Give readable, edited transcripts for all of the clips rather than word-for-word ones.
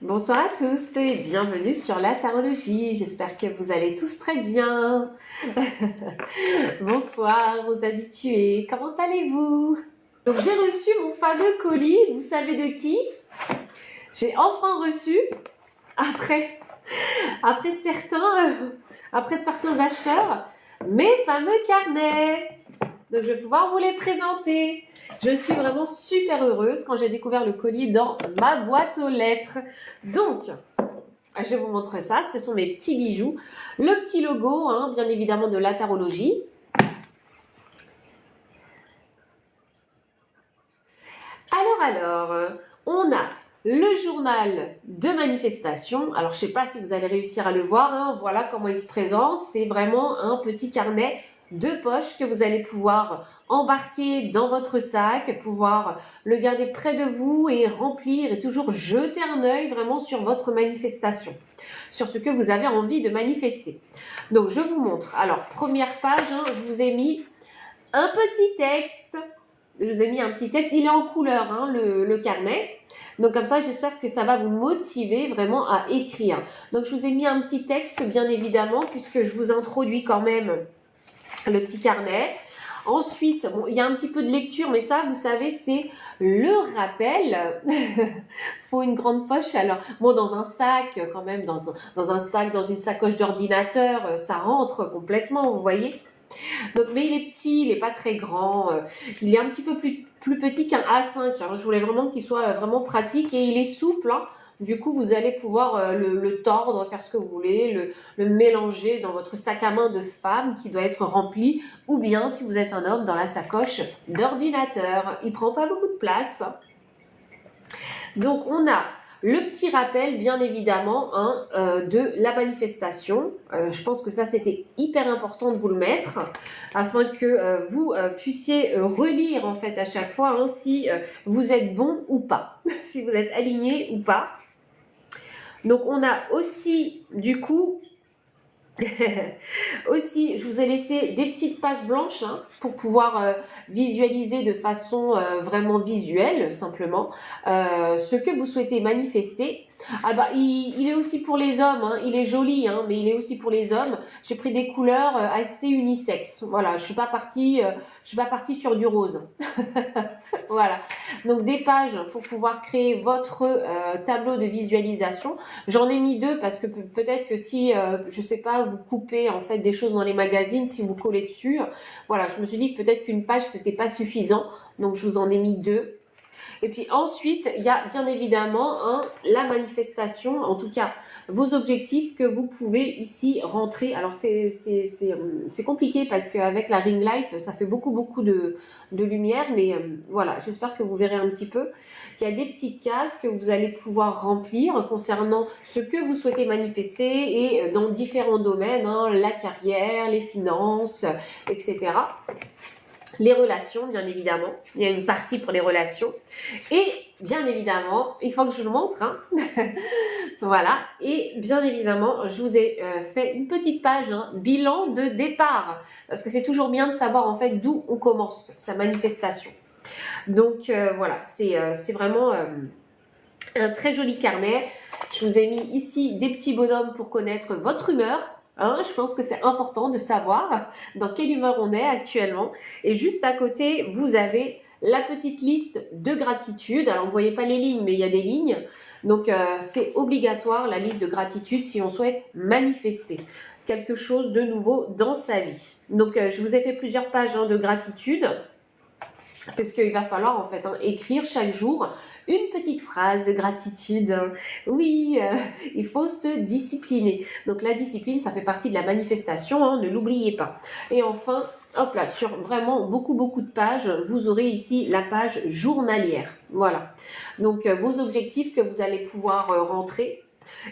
Bonsoir à tous et bienvenue sur la tarologie. J'espère que vous allez tous très bien. Bonsoir aux habitués, comment allez-vous? Donc j'ai reçu mon fameux colis, vous savez de qui? J'ai enfin reçu, après, après certains acheteurs, mes fameux carnets. Donc je vais pouvoir vous les présenter. Je suis vraiment super heureuse quand j'ai découvert le colis dans ma boîte aux lettres. Donc, je vous montre ça, ce sont mes petits bijoux. Le petit logo, hein, bien évidemment, de la tarologie. Alors, on a le journal de manifestation. Alors, je ne sais pas si vous allez réussir à le voir. Hein. Voilà comment il se présente. C'est vraiment un petit carnet de poche que vous allez pouvoir embarquer dans votre sac, pouvoir le garder près de vous et remplir et toujours jeter un œil vraiment sur votre manifestation, sur ce que vous avez envie de manifester. Donc, je vous montre. Alors, première page, hein, je vous ai mis un petit texte. Je vous ai mis un petit texte, il est en couleur, hein, le carnet. Donc comme ça, j'espère que ça va vous motiver vraiment à écrire. Donc je vous ai mis un petit texte, bien évidemment, puisque je vous introduis quand même le petit carnet. Ensuite, bon, il y a un petit peu de lecture, mais ça, vous savez, c'est le rappel. Faut une grande poche. Alors, bon, dans un sac, quand même, dans un sac, dans une sacoche d'ordinateur, ça rentre complètement, vous voyez. Donc, mais il est petit, il n'est pas très grand. Il est un petit peu plus petit qu'un A5. Hein. Je voulais vraiment qu'il soit vraiment pratique et il est souple. Hein. Du coup, vous allez pouvoir le tordre, faire ce que vous voulez, le mélanger dans votre sac à main de femme qui doit être rempli, ou bien si vous êtes un homme dans la sacoche d'ordinateur. Il prend pas beaucoup de place. Donc, on a le petit rappel, bien évidemment, hein, de la manifestation. Je pense que ça, c'était hyper important de vous le mettre afin que vous puissiez relire, en fait, à chaque fois, hein, si vous êtes bon ou pas, si vous êtes aligné ou pas. Donc, on a aussi, du coup, aussi, je vous ai laissé des petites pages blanches hein, pour pouvoir visualiser de façon vraiment visuelle, simplement, ce que vous souhaitez manifester. Ah bah, il est aussi pour les hommes, hein, il est joli, hein, mais il est aussi pour les hommes. J'ai pris des couleurs assez unisexes. Voilà, je suis pas partie sur du rose. Voilà, donc des pages pour pouvoir créer votre tableau de visualisation. J'en ai mis deux parce que peut-être que si, je sais pas, vous coupez en fait des choses dans les magazines, si vous collez dessus, voilà, je me suis dit que peut-être qu'une page c'était pas suffisant, donc je vous en ai mis deux. Et puis ensuite, il y a bien évidemment hein, la manifestation, en tout cas vos objectifs que vous pouvez ici rentrer. Alors c'est compliqué parce qu'avec la ring light, ça fait beaucoup de lumière, mais voilà, j'espère que vous verrez un petit peu qu'il y a des petites cases que vous allez pouvoir remplir concernant ce que vous souhaitez manifester et dans différents domaines, hein, la carrière, les finances, etc. Les relations, bien évidemment. Il y a une partie pour les relations. Et bien évidemment, il faut que je vous le montre. Hein. Voilà. Et bien évidemment, je vous ai fait une petite page, hein, bilan de départ. Parce que c'est toujours bien de savoir en fait d'où on commence sa manifestation. Donc voilà, c'est vraiment un très joli carnet. Je vous ai mis ici des petits bonhommes pour connaître votre humeur. Hein, je pense que c'est important de savoir dans quelle humeur on est actuellement. Et juste à côté, vous avez la petite liste de gratitude. Alors, vous ne voyez pas les lignes, mais il y a des lignes. Donc, c'est obligatoire, la liste de gratitude, si on souhaite manifester quelque chose de nouveau dans sa vie. Donc, je vous ai fait plusieurs pages hein, de gratitude. Parce qu'il va falloir en fait hein, écrire chaque jour une petite phrase de gratitude. Oui, il faut se discipliner. Donc la discipline, ça fait partie de la manifestation, hein, ne l'oubliez pas. Et enfin, hop là, sur vraiment beaucoup de pages, vous aurez ici la page journalière. Voilà. Donc vos objectifs que vous allez pouvoir rentrer.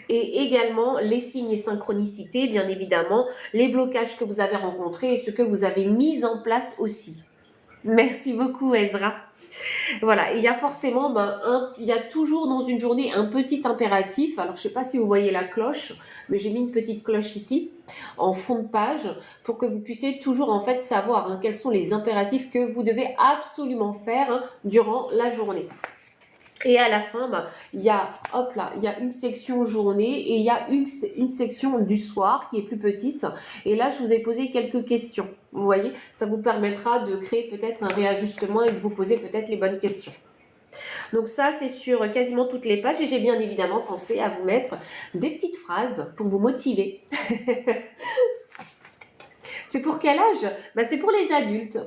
Et également les signes et synchronicités, bien évidemment, les blocages que vous avez rencontrés et ce que vous avez mis en place aussi. Merci beaucoup Ezra. Voilà, il y a forcément, il y a toujours dans une journée un petit impératif. Alors, je ne sais pas si vous voyez la cloche, mais j'ai mis une petite cloche ici, en fond de page, pour que vous puissiez toujours en fait savoir hein, quels sont les impératifs que vous devez absolument faire hein, durant la journée. Et à la fin, bah, il y a, hop là, il y a une section journée et il y a une section du soir qui est plus petite. Et là, je vous ai posé quelques questions. Vous voyez, ça vous permettra de créer peut-être un réajustement et de vous poser peut-être les bonnes questions. Donc ça, c'est sur quasiment toutes les pages et j'ai bien évidemment pensé à vous mettre des petites phrases pour vous motiver. C'est pour quel âge? Ben, c'est pour les adultes.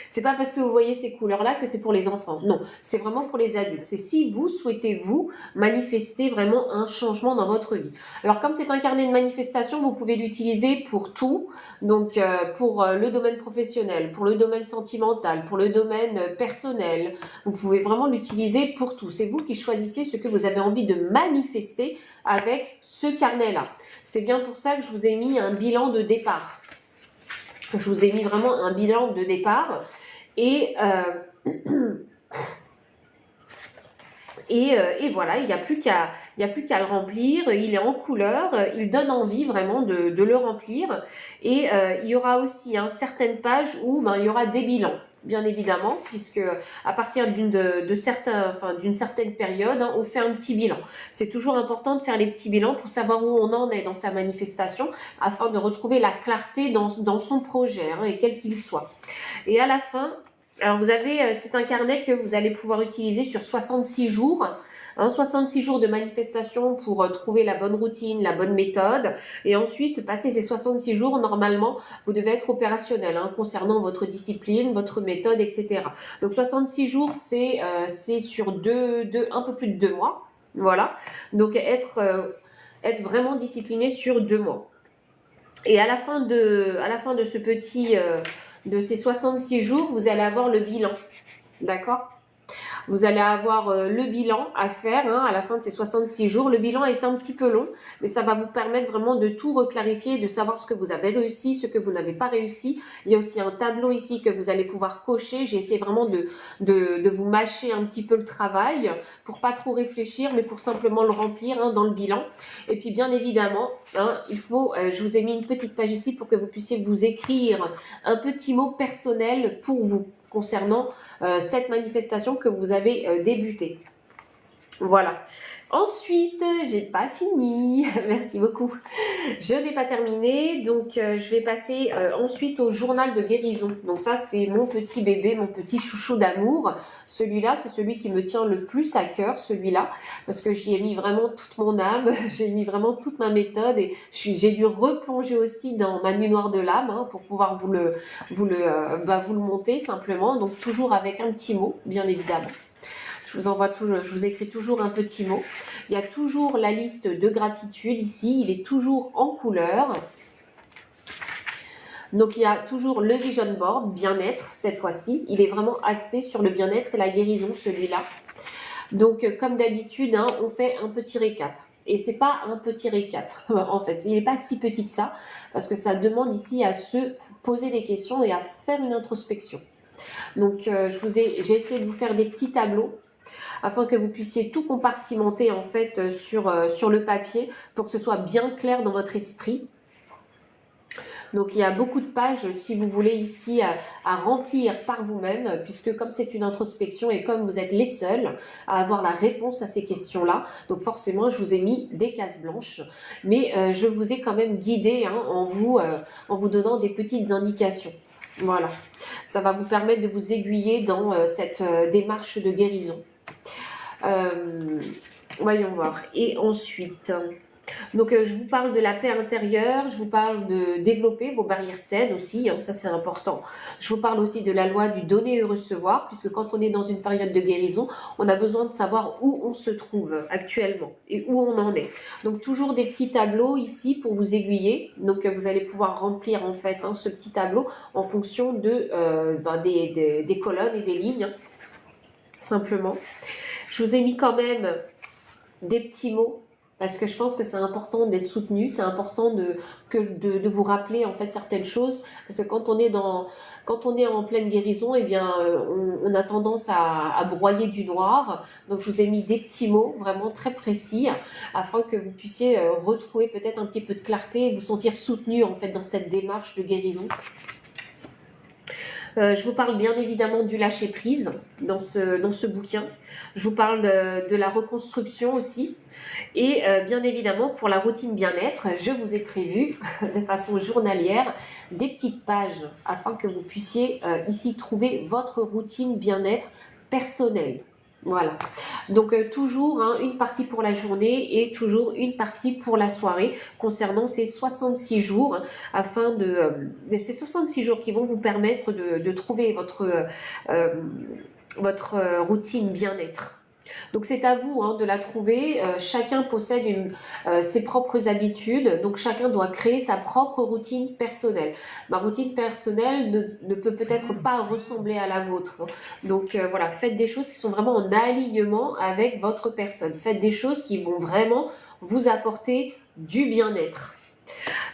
C'est pas parce que vous voyez ces couleurs-là que c'est pour les enfants. Non, c'est vraiment pour les adultes. C'est si vous souhaitez, vous, manifester vraiment un changement dans votre vie. Alors, comme c'est un carnet de manifestation, vous pouvez l'utiliser pour tout. Donc, pour le domaine professionnel, pour le domaine sentimental, pour le domaine personnel. Vous pouvez vraiment l'utiliser pour tout. C'est vous qui choisissez ce que vous avez envie de manifester avec ce carnet-là. C'est bien pour ça que je vous ai mis un bilan de départ. Je vous ai mis vraiment un bilan de départ et voilà, il n'y a plus qu'à le remplir. Il est en couleur, il donne envie vraiment de le remplir. Et il y aura aussi certaines pages où il y aura des bilans, bien évidemment, puisque à partir d'une certaine période, on fait un petit bilan. C'est toujours important de faire les petits bilans pour savoir où on en est dans sa manifestation, afin de retrouver la clarté dans son projet, et quel qu'il soit. Et à la fin, alors vous avez, c'est un carnet que vous allez pouvoir utiliser sur 66 jours. 66 jours de manifestation pour trouver la bonne routine, la bonne méthode. Et ensuite, passer ces 66 jours, normalement, vous devez être opérationnel concernant votre discipline, votre méthode, etc. Donc 66 jours, c'est sur un peu plus de 2 mois. Voilà. Donc être vraiment discipliné sur 2 mois. Et à la fin de ce petit... de ces 66 jours, vous allez avoir le bilan. D'accord ? Vous allez avoir le bilan à faire à la fin de ces 66 jours. Le bilan est un petit peu long, mais ça va vous permettre vraiment de tout reclarifier, de savoir ce que vous avez réussi, ce que vous n'avez pas réussi. Il y a aussi un tableau ici que vous allez pouvoir cocher. J'ai essayé vraiment de vous mâcher un petit peu le travail pour pas trop réfléchir, mais pour simplement le remplir dans le bilan. Et puis bien évidemment, il faut, je vous ai mis une petite page ici pour que vous puissiez vous écrire un petit mot personnel pour vous concernant cette manifestation que vous avez débutée. Voilà. Ensuite, j'ai pas fini. Merci beaucoup. Je n'ai pas terminé, donc je vais passer ensuite au journal de guérison. Donc ça, c'est mon petit bébé, mon petit chouchou d'amour. Celui-là, c'est celui qui me tient le plus à cœur, celui-là, parce que j'y ai mis vraiment toute mon âme, j'ai mis vraiment toute ma méthode et j'ai dû replonger aussi dans ma nuit noire de l'âme pour pouvoir vous le monter simplement. Donc toujours avec un petit mot, bien évidemment. Je vous écris toujours un petit mot. Il y a toujours la liste de gratitude ici. Il est toujours en couleur. Donc, il y a toujours le vision board, bien-être, cette fois-ci. Il est vraiment axé sur le bien-être et la guérison, celui-là. Donc, comme d'habitude, on fait un petit récap. Et c'est pas un petit récap, en fait. Il n'est pas si petit que ça, parce que ça demande ici à se poser des questions et à faire une introspection. Donc, j'ai essayé de vous faire des petits tableaux afin que vous puissiez tout compartimenter en fait sur le papier pour que ce soit bien clair dans votre esprit. Donc il y a beaucoup de pages si vous voulez ici à remplir par vous-même, puisque comme c'est une introspection et comme vous êtes les seuls à avoir la réponse à ces questions-là, donc forcément je vous ai mis des cases blanches, mais je vous ai quand même guidé en vous donnant des petites indications. Voilà, ça va vous permettre de vous aiguiller dans cette démarche de guérison. Voyons voir. Et ensuite, donc je vous parle de la paix intérieure, je vous parle de développer vos barrières saines aussi, ça c'est important. Je vous parle aussi de la loi du donner et recevoir, puisque quand on est dans une période de guérison, on a besoin de savoir où on se trouve actuellement et où on en est. Donc toujours des petits tableaux ici pour vous aiguiller. Donc vous allez pouvoir remplir en fait ce petit tableau en fonction des colonnes et des lignes, simplement. Je vous ai mis quand même des petits mots parce que je pense que c'est important d'être soutenu, c'est important de vous rappeler en fait certaines choses parce que quand on est en pleine guérison, eh bien on a tendance à broyer du noir. Donc je vous ai mis des petits mots vraiment très précis afin que vous puissiez retrouver peut-être un petit peu de clarté et vous sentir soutenu en fait dans cette démarche de guérison. Je vous parle bien évidemment du lâcher-prise dans ce bouquin. Je vous parle de la reconstruction aussi. Et bien évidemment, pour la routine bien-être, je vous ai prévu de façon journalière des petites pages afin que vous puissiez ici trouver votre routine bien-être personnelle. Voilà, donc toujours une partie pour la journée et toujours une partie pour la soirée concernant ces 66 jours afin ces 66 jours qui vont vous permettre de trouver votre routine bien-être. Donc c'est à vous de la trouver. Chacun possède ses propres habitudes, donc chacun doit créer sa propre routine personnelle. Ma routine personnelle ne peut peut-être pas ressembler à la vôtre. Donc voilà, faites des choses qui sont vraiment en alignement avec votre personne. Faites des choses qui vont vraiment vous apporter du bien-être.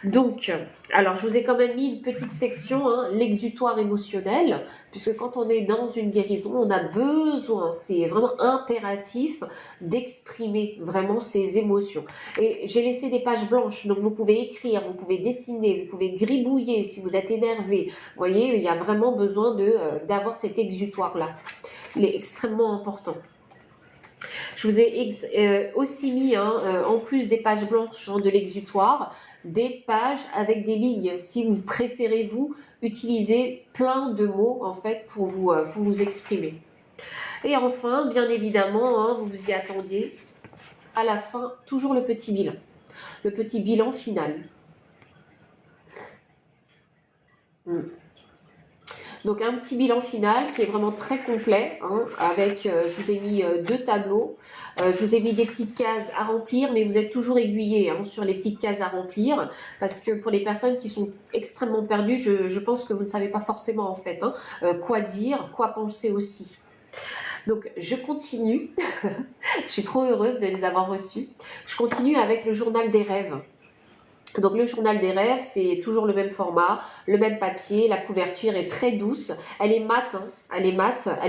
Donc, alors je vous ai quand même mis une petite section, l'exutoire émotionnel, puisque quand on est dans une guérison, on a besoin, c'est vraiment impératif d'exprimer vraiment ses émotions. Et j'ai laissé des pages blanches, donc vous pouvez écrire, vous pouvez dessiner, vous pouvez gribouiller si vous êtes énervé. Vous voyez, il y a vraiment besoin d'avoir cet exutoire-là. Il est extrêmement important. Je vous ai aussi mis, en plus des pages blanches de l'exutoire, des pages avec des lignes. Si vous préférez, vous, utiliser plein de mots, en fait, pour vous exprimer. Et enfin, bien évidemment, vous vous y attendiez, à la fin, toujours le petit bilan. Le petit bilan final. Donc un petit bilan final qui est vraiment très complet, avec, je vous ai mis 2 tableaux, je vous ai mis des petites cases à remplir, mais vous êtes toujours aiguillés sur les petites cases à remplir, parce que pour les personnes qui sont extrêmement perdues, je pense que vous ne savez pas forcément en fait quoi dire, quoi penser aussi. Donc je continue, je suis trop heureuse de les avoir reçus, je continue avec le journal des rêves. Donc le journal des rêves, c'est toujours le même format, le même papier, la couverture est très douce, elle est mate, elle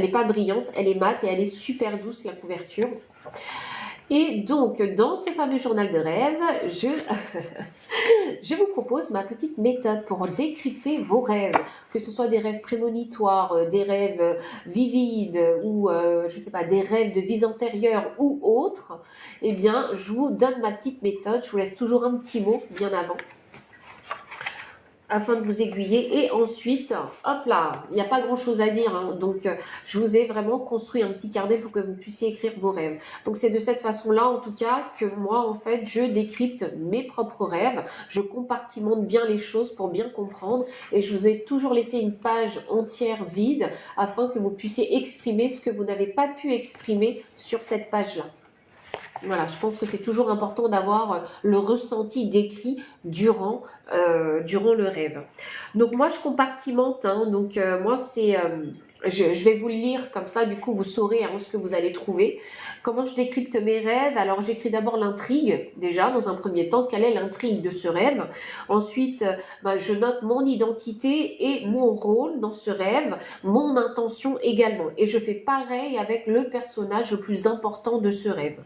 n'est pas brillante, elle est mate et elle est super douce la couverture. Et donc dans ce fameux journal de rêve, je vous propose ma petite méthode pour décrypter vos rêves, que ce soit des rêves prémonitoires, des rêves vivides ou je sais pas, des rêves de vies antérieures ou autres. Eh bien, je vous donne ma petite méthode, je vous laisse toujours un petit mot bien avant afin de vous aiguiller. Et ensuite, hop là, il n'y a pas grand chose à dire, donc je vous ai vraiment construit un petit carnet pour que vous puissiez écrire vos rêves. Donc c'est de cette façon-là en tout cas que moi en fait je décrypte mes propres rêves, je compartimente bien les choses pour bien comprendre et je vous ai toujours laissé une page entière vide afin que vous puissiez exprimer ce que vous n'avez pas pu exprimer sur cette page-là. Voilà, je pense que c'est toujours important d'avoir le ressenti décrit durant le rêve. Donc moi je compartimente, donc moi c'est, je vais vous le lire comme ça, du coup vous saurez ce que vous allez trouver. Comment je décrypte mes rêves? Alors j'écris d'abord l'intrigue, déjà dans un premier temps, quelle est l'intrigue de ce rêve. Ensuite, je note mon identité et mon rôle dans ce rêve, mon intention également. Et je fais pareil avec le personnage le plus important de ce rêve.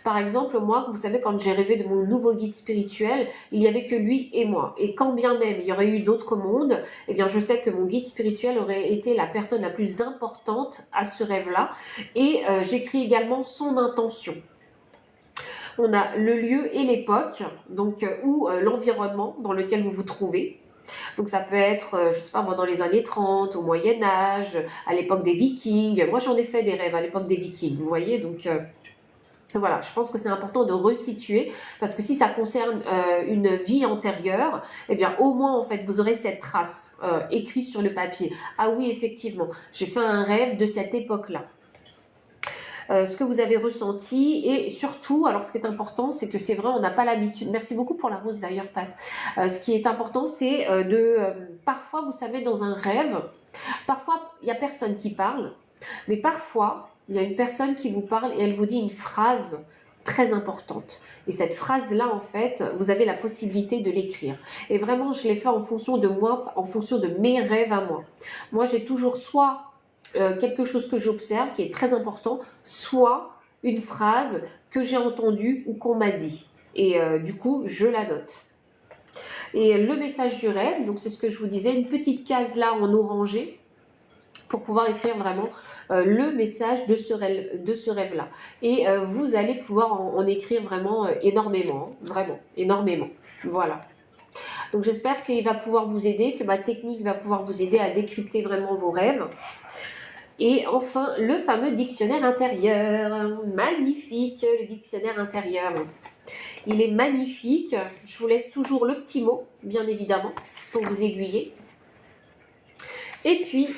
Par exemple, moi, vous savez, quand j'ai rêvé de mon nouveau guide spirituel, il n'y avait que lui et moi. Et quand bien même il y aurait eu d'autres mondes, eh bien, je sais que mon guide spirituel aurait été la personne la plus importante à ce rêve-là. Et j'écris également son intention. On a le lieu et l'époque, donc ou l'environnement dans lequel vous vous trouvez. Donc ça peut être, je sais pas moi, dans les années 30, au Moyen-Âge, à l'époque des Vikings. Moi, j'en ai fait des rêves à l'époque des Vikings, vous voyez, donc... Voilà, je pense que c'est important de resituer parce que si ça concerne une vie antérieure, eh bien au moins en fait vous aurez cette trace écrite sur le papier. Ah oui, effectivement, j'ai fait un rêve de cette époque-là. Ce que vous avez ressenti et surtout, alors ce qui est important, c'est que c'est vrai, on n'a pas l'habitude. Merci beaucoup pour la rose d'ailleurs, Pat. Ce qui est important, c'est parfois, vous savez, dans un rêve, parfois il n'y a personne qui parle, mais parfois il y a une personne qui vous parle et elle vous dit une phrase très importante. Et cette phrase-là, en fait, vous avez la possibilité de l'écrire. Et vraiment, je l'ai fait en fonction de moi, en fonction de mes rêves à moi. Moi, j'ai toujours soit quelque chose que j'observe qui est très important, soit une phrase que j'ai entendue ou qu'on m'a dit. Et du coup, je la note. Et le message du rêve, donc c'est ce que je vous disais, une petite case là en orangé, pour pouvoir écrire vraiment le message de ce rêve-là. Et vous allez pouvoir en écrire vraiment énormément, vraiment, énormément. Voilà. Donc j'espère qu'il va pouvoir vous aider, que ma technique va pouvoir vous aider à décrypter vraiment vos rêves. Et enfin, le fameux dictionnaire intérieur. Magnifique, le dictionnaire intérieur. Il est magnifique. Je vous laisse toujours le petit mot, bien évidemment, pour vous aiguiller. Et puis,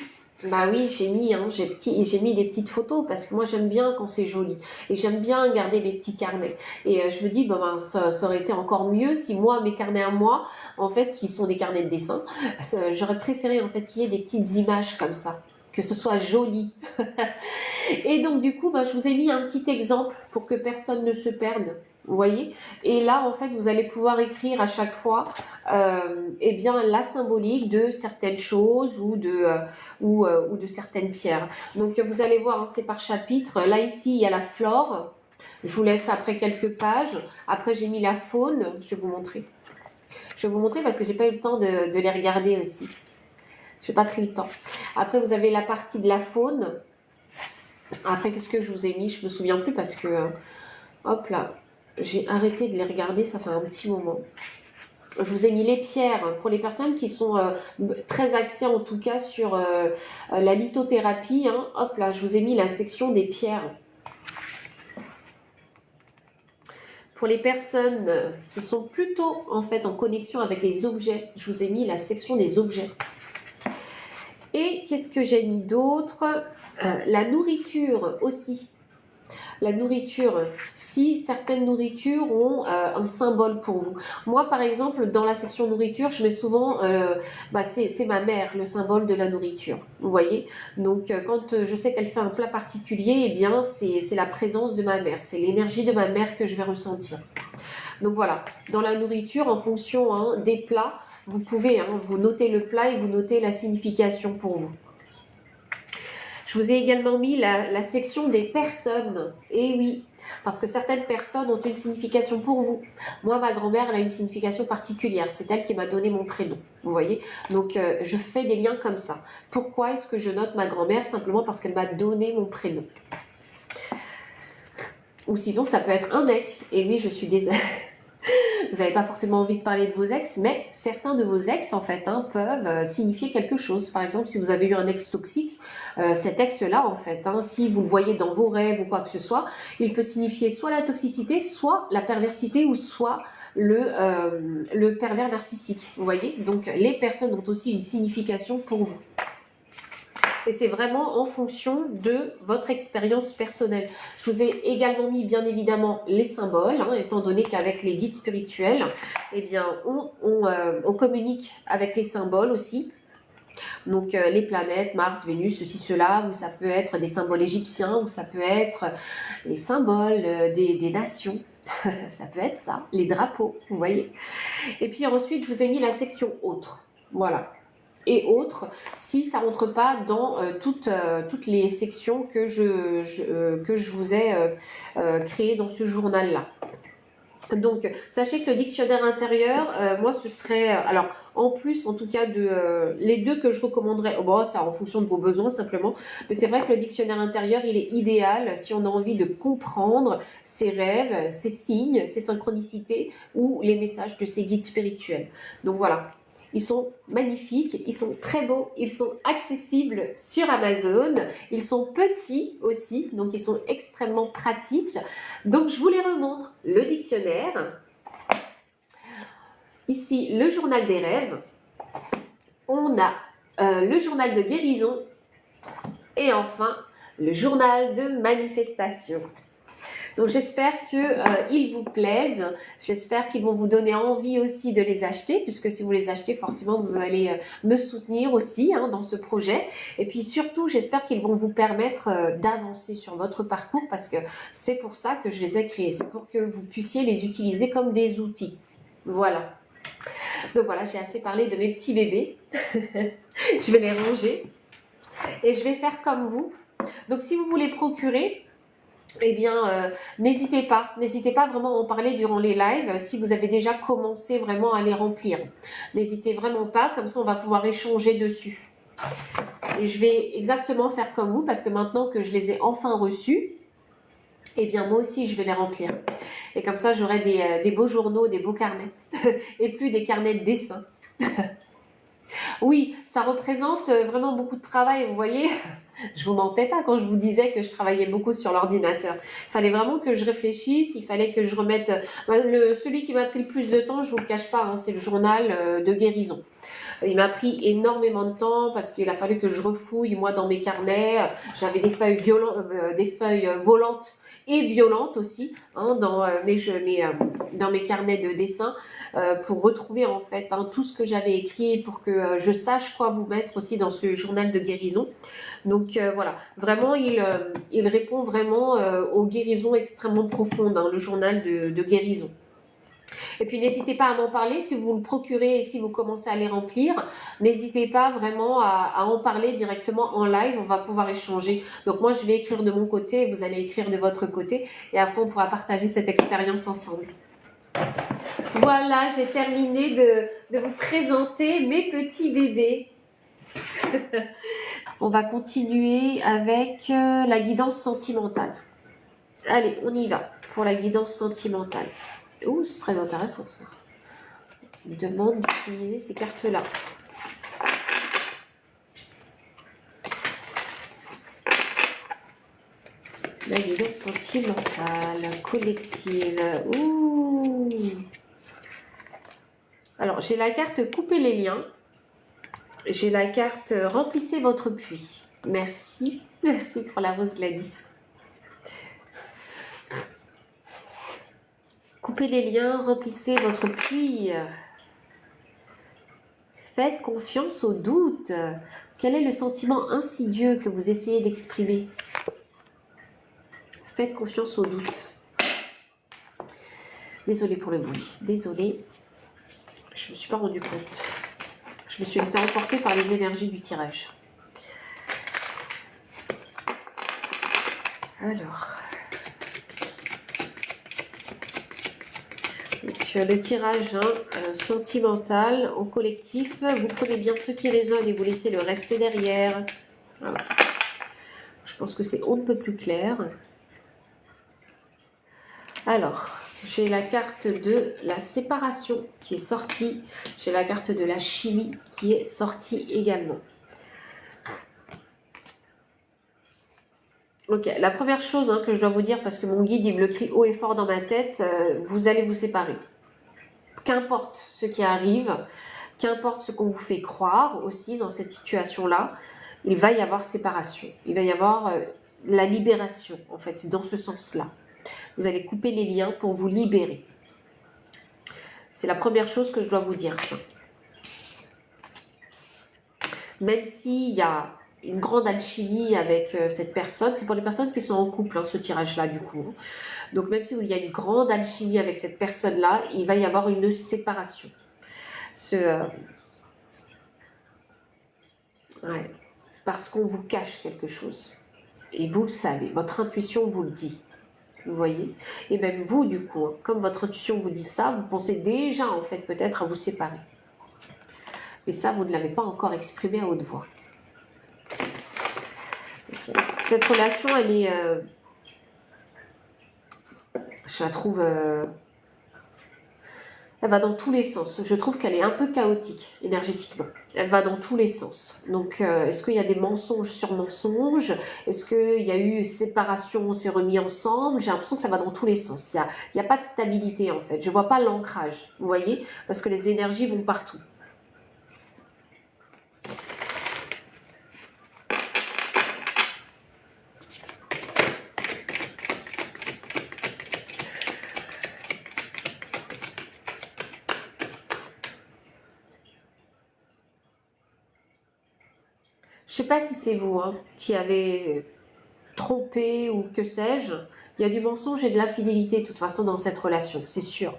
bah oui, j'ai mis des petites photos parce que moi j'aime bien quand c'est joli et j'aime bien garder mes petits carnets. Et je me dis, ben, ça aurait été encore mieux si moi, mes carnets à moi, en fait, qui sont des carnets de dessin, j'aurais préféré en fait qu'il y ait des petites images comme ça, que ce soit joli. Et donc du coup, ben, je vous ai mis un petit exemple pour que personne ne se perde. Vous voyez? Et là, en fait, vous allez pouvoir écrire à chaque fois eh bien, la symbolique de certaines choses ou de certaines pierres. Donc, vous allez voir, hein, c'est par chapitre. Là, ici, il y a la flore. Je vous laisse après quelques pages. Après, j'ai mis la faune. Je vais vous montrer. Je vais vous montrer parce que j'ai pas eu le temps de les regarder aussi. J'ai pas pris le temps. Après, vous avez la partie de la faune. Après, qu'est-ce que je vous ai mis? Je me souviens plus parce que... hop là. J'ai arrêté de les regarder, ça fait un petit moment. Je vous ai mis les pierres pour les personnes qui sont très axées en tout cas sur la lithothérapie. Hein. Hop là, je vous ai mis la section des pierres. Pour les personnes qui sont plutôt en fait en connexion avec les objets, je vous ai mis la section des objets. Et qu'est-ce que j'ai mis d'autre? La nourriture aussi. La nourriture, si certaines nourritures ont un symbole pour vous. Moi, par exemple, dans la section nourriture, je mets souvent, c'est ma mère, le symbole de la nourriture. Vous voyez? Donc, quand je sais qu'elle fait un plat particulier, eh bien, c'est la présence de ma mère. C'est l'énergie de ma mère que je vais ressentir. Donc, voilà. Dans la nourriture, en fonction des plats, vous pouvez vous noter le plat et vous noter la signification pour vous. Je vous ai également mis la section des personnes. Et oui, parce que certaines personnes ont une signification pour vous. Moi, ma grand-mère, elle a une signification particulière. C'est elle qui m'a donné mon prénom. Vous voyez? Donc, je fais des liens comme ça. Pourquoi est-ce que je note ma grand-mère? Simplement parce qu'elle m'a donné mon prénom. Ou sinon, ça peut être un ex. Et oui, je suis désolée. Vous n'avez pas forcément envie de parler de vos ex, mais certains de vos ex, en fait, peuvent signifier quelque chose. Par exemple, si vous avez eu un ex toxique, cet ex-là, en fait, si vous le voyez dans vos rêves ou quoi que ce soit, il peut signifier soit la toxicité, soit la perversité, ou soit le pervers narcissique. Vous voyez? Donc, les personnes ont aussi une signification pour vous. Et c'est vraiment en fonction de votre expérience personnelle. Je vous ai également mis bien évidemment les symboles, étant donné qu'avec les guides spirituels, eh bien, on communique avec les symboles aussi. Donc les planètes, Mars, Vénus, ceci, cela, ou ça peut être des symboles égyptiens, ou ça peut être les symboles des nations. Ça peut être ça, les drapeaux, vous voyez. Et puis ensuite, je vous ai mis la section autres. Voilà. Et autres, si ça ne rentre pas dans toutes les sections que je vous ai créées dans ce journal-là. Donc, sachez que le dictionnaire intérieur, moi, ce serait... alors, en plus, en tout cas, les deux que je recommanderais, bon, c'est en fonction de vos besoins, simplement, mais c'est vrai que le dictionnaire intérieur, il est idéal si on a envie de comprendre ses rêves, ses signes, ses synchronicités ou les messages de ses guides spirituels. Donc, voilà. Ils sont magnifiques, ils sont très beaux, ils sont accessibles sur Amazon, ils sont petits aussi, donc ils sont extrêmement pratiques. Donc je vous les remontre, le dictionnaire, ici le journal des rêves, on a le journal de guérison et enfin le journal de manifestation. Donc j'espère qu'ils vous plaisent, j'espère qu'ils vont vous donner envie aussi de les acheter, puisque si vous les achetez, forcément vous allez me soutenir aussi dans ce projet. Et puis surtout, j'espère qu'ils vont vous permettre d'avancer sur votre parcours, parce que c'est pour ça que je les ai créés, c'est pour que vous puissiez les utiliser comme des outils. Voilà. Donc voilà, j'ai assez parlé de mes petits bébés. Je vais les ranger et je vais faire comme vous. Donc si vous voulez procurer, eh bien, n'hésitez pas vraiment à en parler durant les lives si vous avez déjà commencé vraiment à les remplir. N'hésitez vraiment pas, comme ça on va pouvoir échanger dessus. Et je vais exactement faire comme vous parce que maintenant que je les ai enfin reçus, eh bien moi aussi je vais les remplir. Et comme ça j'aurai des beaux journaux, des beaux carnets et plus des carnets de dessin. Oui, ça représente vraiment beaucoup de travail, vous voyez. Je vous mentais pas quand je vous disais que je travaillais beaucoup sur l'ordinateur. Il fallait vraiment que je réfléchisse, il fallait que je remette... celui qui m'a pris le plus de temps, je vous le cache pas, hein, c'est le journal de guérison. Il m'a pris énormément de temps parce qu'il a fallu que je refouille moi dans mes carnets. J'avais des feuilles des feuilles volantes et violentes aussi hein, dans mes carnets de dessin pour retrouver en fait hein, tout ce que j'avais écrit pour que je sache quoi vous mettre aussi dans ce journal de guérison. Donc voilà, vraiment il répond vraiment aux guérisons extrêmement profondes, hein, le journal de guérison. Et puis n'hésitez pas à m'en parler si vous le procurez et si vous commencez à les remplir. N'hésitez pas vraiment à en parler directement en live, on va pouvoir échanger. Donc moi je vais écrire de mon côté, vous allez écrire de votre côté et après on pourra partager cette expérience ensemble. Voilà, j'ai terminé de vous présenter mes petits bébés. On va continuer avec la guidance sentimentale. Allez, on y va pour la guidance sentimentale. Ouh, c'est très intéressant ça. On me demande d'utiliser ces cartes-là. La guidance sentimentale, collective. Ouh. Alors, j'ai la carte couper les liens. J'ai la carte remplissez votre puits. Merci. Merci pour la rose Gladys. Coupez les liens, remplissez votre puits. Faites confiance au doute. Quel est le sentiment insidieux que vous essayez d'exprimer? Faites confiance au doute. Désolée pour le bruit. Désolée. Je ne me suis pas rendu compte. Je me suis laissée emporter par les énergies du tirage. Alors. Donc, le tirage sentimental en collectif. Vous prenez bien ce qui résonne et vous laissez le reste derrière. Voilà. Je pense que c'est on ne peut plus clair. Alors, j'ai la carte de la séparation qui est sortie. J'ai la carte de la chimie qui est sortie également. Ok, la première chose que je dois vous dire, parce que mon guide il me le crie haut et fort dans ma tête, vous allez vous séparer. Qu'importe ce qui arrive, qu'importe ce qu'on vous fait croire aussi dans cette situation-là, il va y avoir séparation. Il va y avoir la libération, en fait, c'est dans ce sens-là. Vous allez couper les liens pour vous libérer. C'est la première chose que je dois vous dire, ça. Même s'il y a une grande alchimie avec cette personne, c'est pour les personnes qui sont en couple, ce tirage-là, du coup. Donc, même s'il y a une grande alchimie avec cette personne-là, il va y avoir une séparation. Ouais, parce qu'on vous cache quelque chose. Et vous le savez, votre intuition vous le dit. Vous voyez? Et même vous, du coup, comme votre intuition vous dit ça, vous pensez déjà, en fait, peut-être à vous séparer. Mais ça, vous ne l'avez pas encore exprimé à haute voix. Okay. Cette relation, elle est... je la trouve... elle va dans tous les sens. Je trouve qu'elle est un peu chaotique, énergétiquement. Elle va dans tous les sens. Donc, est-ce qu'il y a des mensonges sur mensonges? Est-ce qu'il y a eu séparation, on s'est remis ensemble? J'ai l'impression que ça va dans tous les sens. Il n'y a pas de stabilité, en fait. Je ne vois pas l'ancrage, vous voyez? Parce que les énergies vont partout. Je ne sais pas si c'est vous qui avez trompé ou que sais-je. Il y a du mensonge et de l'infidélité de toute façon dans cette relation, c'est sûr.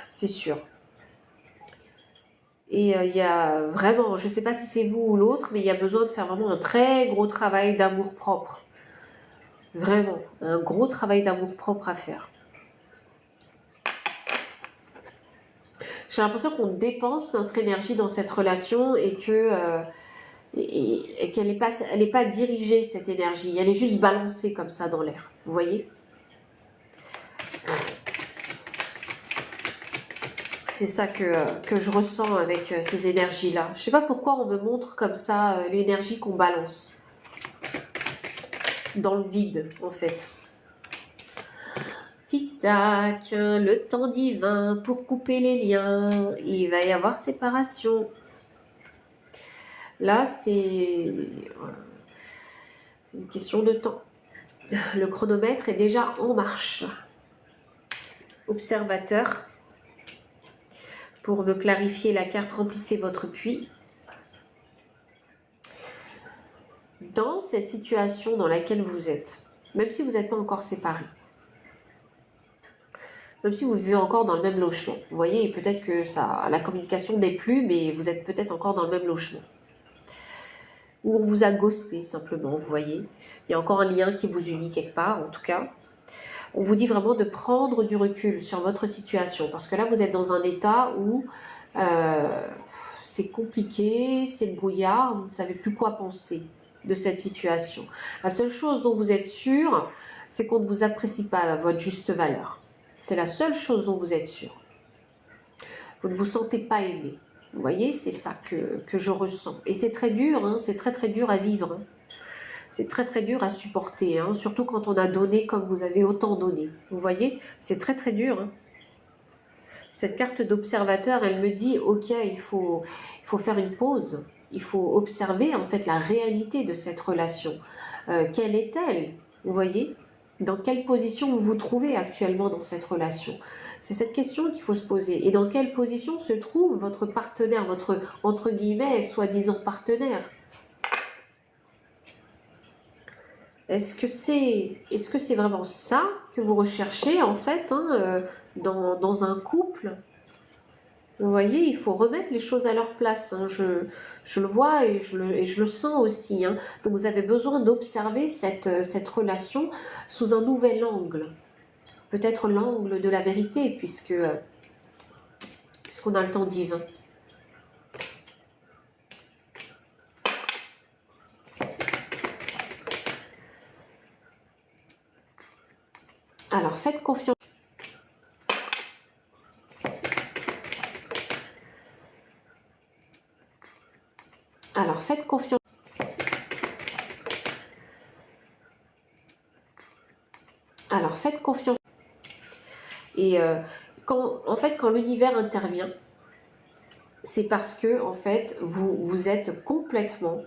C'est sûr. Et il y a vraiment, je ne sais pas si c'est vous ou l'autre, mais il y a besoin de faire vraiment un très gros travail d'amour-propre. Vraiment, un gros travail d'amour-propre à faire. J'ai l'impression qu'on dépense notre énergie dans cette relation et et qu'elle n'est pas dirigée, cette énergie. Elle est juste balancée comme ça dans l'air. Vous voyez? C'est ça que je ressens avec ces énergies-là. Je ne sais pas pourquoi on me montre comme ça l'énergie qu'on balance. Dans le vide, en fait. Tic-tac, le temps divin pour couper les liens. Il va y avoir séparation. Là, c'est une question de temps. Le chronomètre est déjà en marche. Observateur. Pour me clarifier la carte, remplissez votre puits. Dans cette situation dans laquelle vous êtes, même si vous n'êtes pas encore séparés, même si vous vivez encore dans le même logement, vous voyez, peut-être que la communication n'est plus, mais vous êtes peut-être encore dans le même logement. Ou on vous a ghosté simplement, vous voyez. Il y a encore un lien qui vous unit quelque part, en tout cas. On vous dit vraiment de prendre du recul sur votre situation, parce que là, vous êtes dans un état où c'est compliqué, c'est le brouillard, vous ne savez plus quoi penser de cette situation. La seule chose dont vous êtes sûr, c'est qu'on ne vous apprécie pas à votre juste valeur. C'est la seule chose dont vous êtes sûr. Vous ne vous sentez pas aimé. Vous voyez, c'est ça que je ressens. Et c'est très dur, hein, c'est très très dur à vivre. Hein. C'est très très dur à supporter, hein, surtout quand on a donné comme vous avez autant donné. Vous voyez, c'est très très dur. Hein. Cette carte d'observateur, elle me dit, ok, il faut faire une pause. Il faut observer en fait la réalité de cette relation. Quelle est-elle? Vous voyez? Dans quelle position vous vous trouvez actuellement dans cette relation? C'est cette question qu'il faut se poser. Et dans quelle position se trouve votre partenaire, votre, entre guillemets, soi-disant partenaire? Est-ce que c'est vraiment ça que vous recherchez, en fait, hein, dans un couple? Vous voyez, il faut remettre les choses à leur place. Hein. Je le vois et je le sens aussi. Hein. Donc, vous avez besoin d'observer cette relation sous un nouvel angle. Peut-être l'angle de la vérité, puisqu'on a le temps divin. Alors, faites confiance. Alors, faites confiance. Alors, faites confiance. Et quand l'univers intervient, c'est parce que, en fait, vous êtes complètement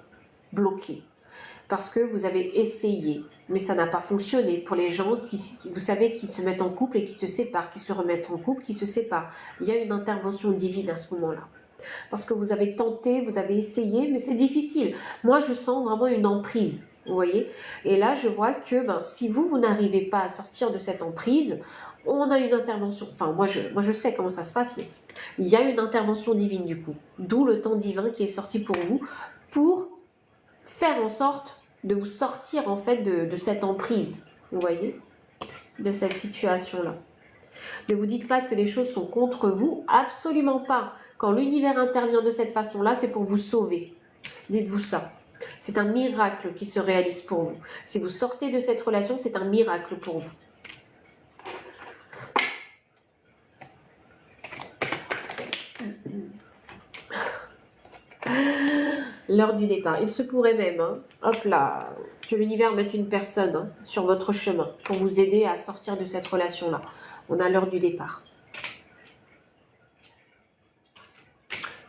bloqué. Parce que vous avez essayé, mais ça n'a pas fonctionné. Pour les gens vous savez, qui se mettent en couple et qui se séparent, qui se remettent en couple, qui se séparent. Il y a une intervention divine à ce moment-là. Parce que vous avez tenté, vous avez essayé, mais c'est difficile. Moi, je sens vraiment une emprise, vous voyez. Et là, je vois que si vous n'arrivez pas à sortir de cette emprise, on a une intervention. Enfin, moi, je sais comment ça se passe, mais il y a une intervention divine du coup. D'où le temps divin qui est sorti pour vous, pour faire en sorte de vous sortir en fait de cette emprise, vous voyez, de cette situation-là. Ne vous dites pas que les choses sont contre vous, absolument pas. Quand l'univers intervient de cette façon-là, c'est pour vous sauver. Dites-vous ça. C'est un miracle qui se réalise pour vous. Si vous sortez de cette relation, c'est un miracle pour vous. L'heure du départ. Il se pourrait même, hein, hop là, que l'univers mette une personne sur votre chemin pour vous aider à sortir de cette relation-là. On a l'heure du départ.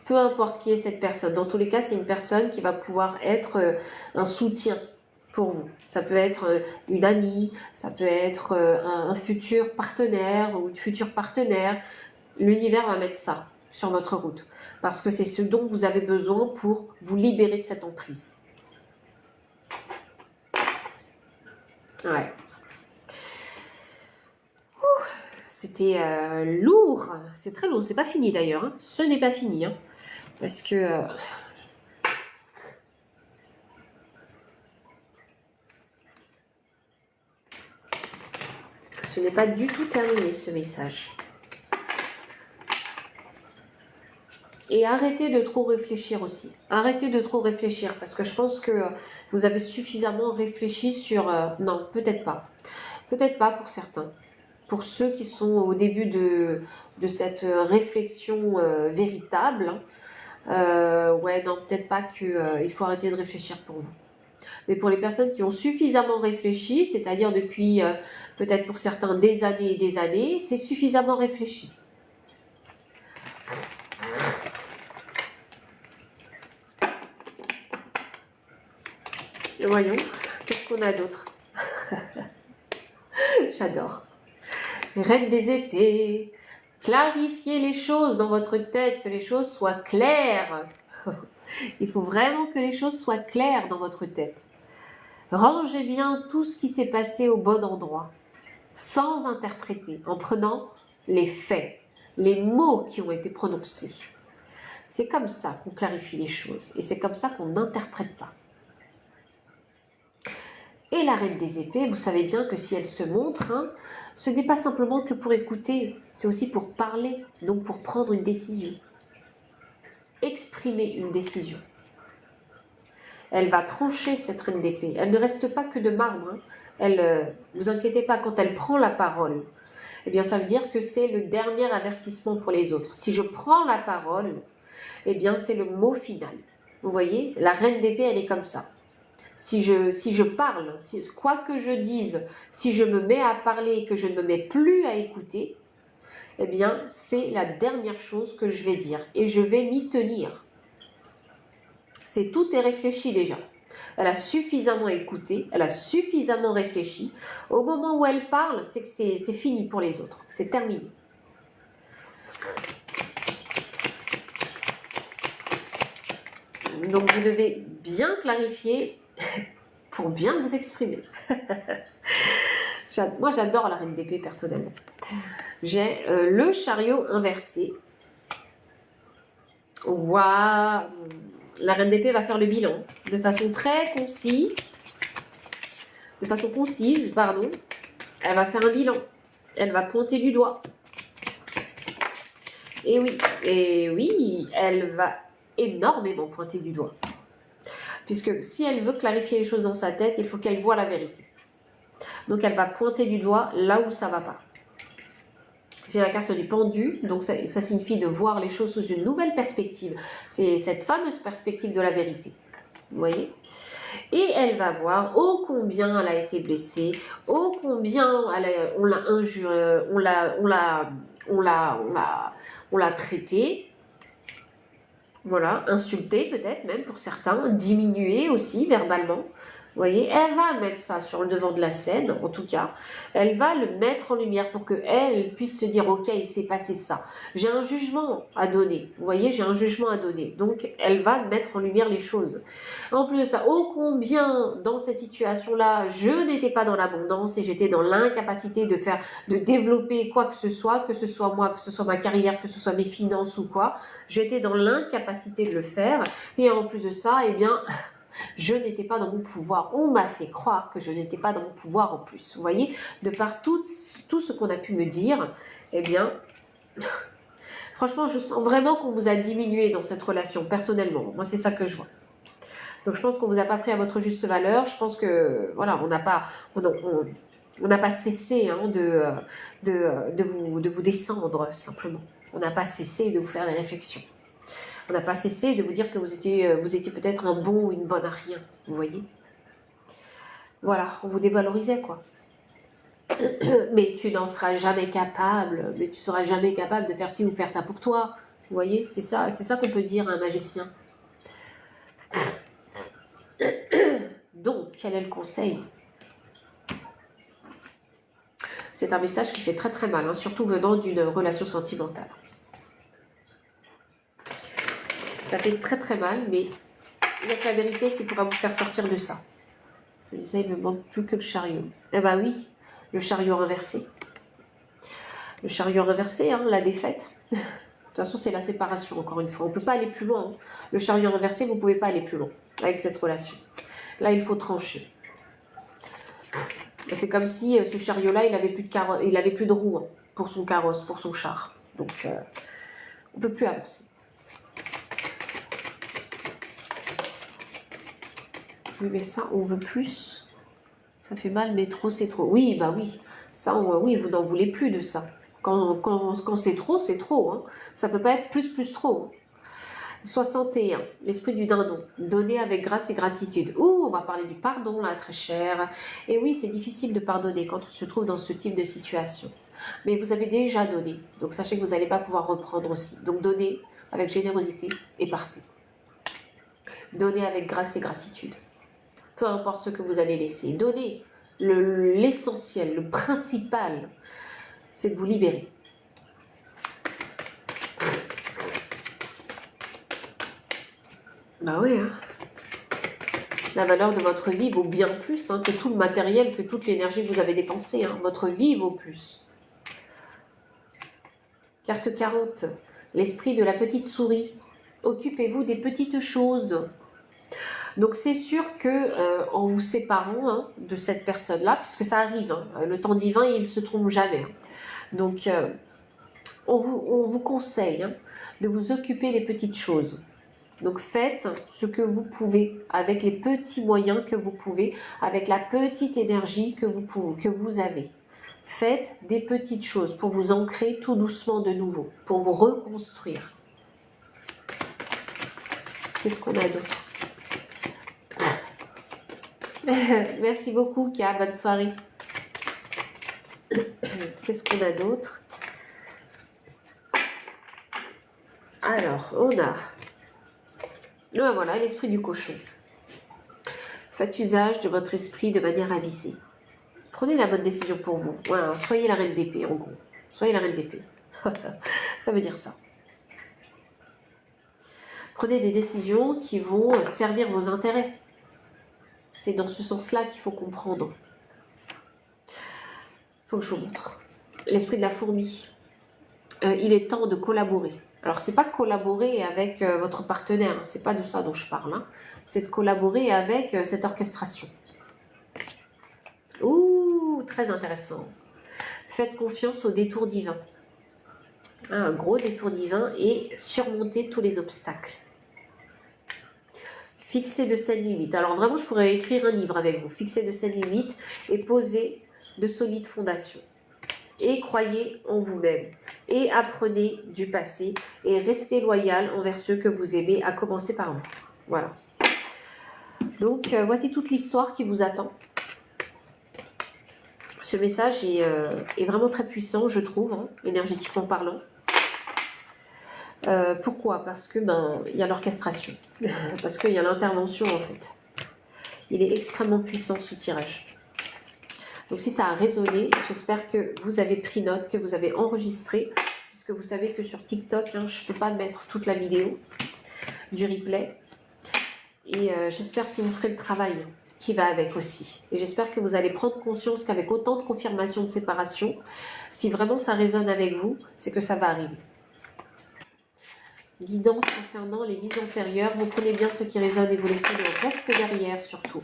Peu importe qui est cette personne. Dans tous les cas, c'est une personne qui va pouvoir être un soutien pour vous. Ça peut être une amie, ça peut être un futur partenaire ou une future partenaire. L'univers va mettre ça sur votre route. Parce que c'est ce dont vous avez besoin pour vous libérer de cette emprise. Ouais. C'était lourd. C'est très lourd. C'est pas fini d'ailleurs. Hein. Ce n'est pas fini. Hein. Parce que... ce n'est pas du tout terminé ce message. Et arrêtez de trop réfléchir aussi. Arrêtez de trop réfléchir parce que je pense que vous avez suffisamment réfléchi sur... non, peut-être pas. Peut-être pas pour certains. Pour ceux qui sont au début de cette réflexion véritable, ouais, non, peut-être pas qu'il faut arrêter de réfléchir pour vous. Mais pour les personnes qui ont suffisamment réfléchi, c'est-à-dire depuis peut-être pour certains des années et des années, c'est suffisamment réfléchi. Voyons, qu'est-ce qu'on a d'autre? J'adore. Reine des épées. Clarifiez les choses dans votre tête, que les choses soient claires. Il faut vraiment que les choses soient claires dans votre tête. Rangez bien tout ce qui s'est passé au bon endroit, sans interpréter, en prenant les faits, les mots qui ont été prononcés. C'est comme ça qu'on clarifie les choses, et c'est comme ça qu'on n'interprète pas. Et la reine des épées, vous savez bien que si elle se montre, hein, ce n'est pas simplement que pour écouter, c'est aussi pour parler, donc pour prendre une décision. Exprimer une décision. Elle va trancher cette reine d'épée. Elle ne reste pas que de marbre. Hein. Vous inquiétez pas, quand elle prend la parole, eh bien ça veut dire que c'est le dernier avertissement pour les autres. Si je prends la parole, eh bien c'est le mot final. Vous voyez, la reine d'épée, elle est comme ça. Si je parle, quoi que je dise, si je me mets à parler et que je ne me mets plus à écouter, eh bien, c'est la dernière chose que je vais dire. Et je vais m'y tenir. Tout est réfléchi déjà. Elle a suffisamment écouté, elle a suffisamment réfléchi. Au moment où elle parle, c'est que c'est fini pour les autres. C'est terminé. Donc, vous devez bien clarifier pour bien vous exprimer. Moi, j'adore la reine d'épée, personnellement. J'ai le chariot inversé. Waouh! La reine d'épée va faire le bilan de façon très concise. Pardon. Elle va faire un bilan. Elle va pointer du doigt. Et oui, elle va énormément pointer du doigt. Puisque si elle veut clarifier les choses dans sa tête, il faut qu'elle voie la vérité. Donc elle va pointer du doigt là où ça ne va pas. J'ai la carte du pendu, donc ça signifie de voir les choses sous une nouvelle perspective. C'est cette fameuse perspective de la vérité. Vous voyez? Et elle va voir ô combien elle a été blessée, ô combien on l'a injurée, on l'a traitée. Voilà, insultée peut-être même pour certains, diminuée aussi verbalement. Vous voyez, elle va mettre ça sur le devant de la scène, en tout cas. Elle va le mettre en lumière pour qu'elle puisse se dire, ok, il s'est passé ça. J'ai un jugement à donner. Vous voyez, j'ai un jugement à donner. Donc, elle va mettre en lumière les choses. En plus de ça, ô combien dans cette situation-là, je n'étais pas dans l'abondance et j'étais dans l'incapacité de développer quoi que ce soit moi, que ce soit ma carrière, que ce soit mes finances ou quoi. J'étais dans l'incapacité de le faire. Et en plus de ça, eh bien... je n'étais pas dans mon pouvoir. On m'a fait croire que je n'étais pas dans mon pouvoir en plus. Vous voyez, de par tout ce qu'on a pu me dire, eh bien, franchement, je sens vraiment qu'on vous a diminué dans cette relation, personnellement. Moi, c'est ça que je vois. Donc, je pense qu'on ne vous a pas pris à votre juste valeur. Je pense que, voilà, on n'a pas cessé hein, de vous descendre, simplement. On n'a pas cessé de vous faire des réflexions. On n'a pas cessé de vous dire que vous étiez peut-être un bon ou une bonne à rien, vous voyez. Voilà, on vous dévalorisait, quoi. Mais tu n'en seras jamais capable, mais tu seras jamais capable de faire ci ou faire ça pour toi. Vous voyez, c'est ça qu'on peut dire à un magicien. Donc, quel est le conseil? C'est un message qui fait très très mal, hein, surtout venant d'une relation sentimentale. Ça fait très très mal, mais il n'y a que la vérité qui pourra vous faire sortir de ça. Je disais, il ne me manque plus que le chariot. Eh ben oui, le chariot inversé. Le chariot inversé, hein, la défaite. De toute façon, c'est la séparation, encore une fois. On ne peut pas aller plus loin. Hein. Le chariot inversé, vous ne pouvez pas aller plus loin avec cette relation. Là, il faut trancher. C'est comme si ce chariot-là, il n'avait plus de roues hein, pour son carrosse, pour son char. Donc, on ne peut plus avancer. Oui, mais ça, on veut plus. Ça fait mal, mais trop, c'est trop. Oui, bah oui. Ça, oui, vous n'en voulez plus de ça. Quand c'est trop, c'est trop. Hein. Ça peut pas être plus trop. 61. L'esprit du dindon. Donner avec grâce et gratitude. Ouh, on va parler du pardon, là, très cher. Et oui, c'est difficile de pardonner quand on se trouve dans ce type de situation. Mais vous avez déjà donné. Donc, sachez que vous n'allez pas pouvoir reprendre aussi. Donc, donnez avec générosité et partez. Donnez avec grâce et gratitude. Peu importe ce que vous allez laisser. Donnez. L'essentiel, le principal, c'est de vous libérer. Bah oui, hein. La valeur de votre vie vaut bien plus hein, que tout le matériel, que toute l'énergie que vous avez dépensée. Hein. Votre vie vaut plus. Carte 40. L'esprit de la petite souris. Occupez-vous des petites choses. Donc c'est sûr que en vous séparant hein, de cette personne-là, puisque ça arrive, hein, le temps divin il ne se trompe jamais. Hein. Donc on vous conseille hein, de vous occuper des petites choses. Donc faites ce que vous pouvez, avec les petits moyens que vous pouvez, avec la petite énergie que vous avez. Faites des petites choses pour vous ancrer tout doucement de nouveau, pour vous reconstruire. Qu'est-ce qu'on a d'autre? Merci beaucoup, Kia. Bonne soirée. Qu'est-ce qu'on a d'autre? Alors, on a... Ah, voilà, l'esprit du cochon. Faites usage de votre esprit de manière avisée. Prenez la bonne décision pour vous. Voilà, soyez la reine d'épée, en gros. Soyez la reine d'épée. Ça veut dire ça. Prenez des décisions qui vont servir vos intérêts. C'est dans ce sens-là qu'il faut comprendre. Il faut que je vous montre. L'esprit de la fourmi. Il est temps de collaborer. Alors, c'est pas collaborer avec votre partenaire. Hein, c'est pas de ça dont je parle. Hein. C'est de collaborer avec cette orchestration. Ouh, très intéressant. Faites confiance au détour divin. Un gros détour divin et surmonter tous les obstacles. Fixer de saines limites. Alors vraiment, je pourrais écrire un livre avec vous. Fixer de saines limites et poser de solides fondations. Et croyez en vous-même. Et apprenez du passé. Et restez loyal envers ceux que vous aimez, à commencer par vous. Voilà. Donc, voici toute l'histoire qui vous attend. Ce message est vraiment très puissant, je trouve, hein, énergétiquement parlant. Pourquoi? Parce que il y a l'orchestration, parce qu'il y a l'intervention en fait. Il est extrêmement puissant ce tirage. Donc si ça a résonné, j'espère que vous avez pris note, que vous avez enregistré, puisque vous savez que sur TikTok, hein, je ne peux pas mettre toute la vidéo du replay. Et j'espère que vous ferez le travail qui va avec aussi. Et j'espère que vous allez prendre conscience qu'avec autant de confirmations de séparation, si vraiment ça résonne avec vous, c'est que ça va arriver. Guidance concernant les vies antérieures. Vous prenez bien ce qui résonne et vous laissez le reste derrière surtout.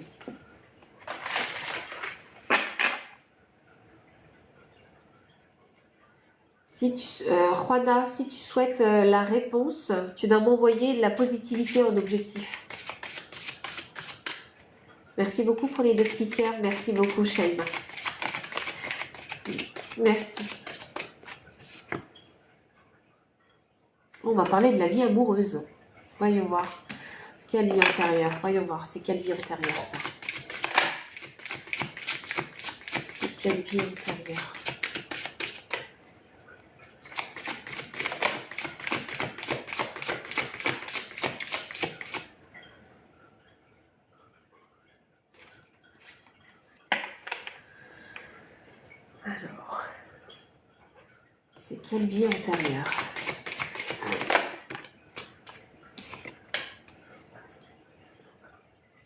Juana, si tu souhaites la réponse, tu dois m'envoyer la positivité en objectif. Merci beaucoup pour les 2 petits cœurs. Merci beaucoup, Shaima. Merci. On va parler de la vie amoureuse. Voyons voir. Quelle vie antérieure? Voyons voir. C'est quelle vie antérieure, ça? C'est quelle vie antérieure? Alors, c'est quelle vie antérieure?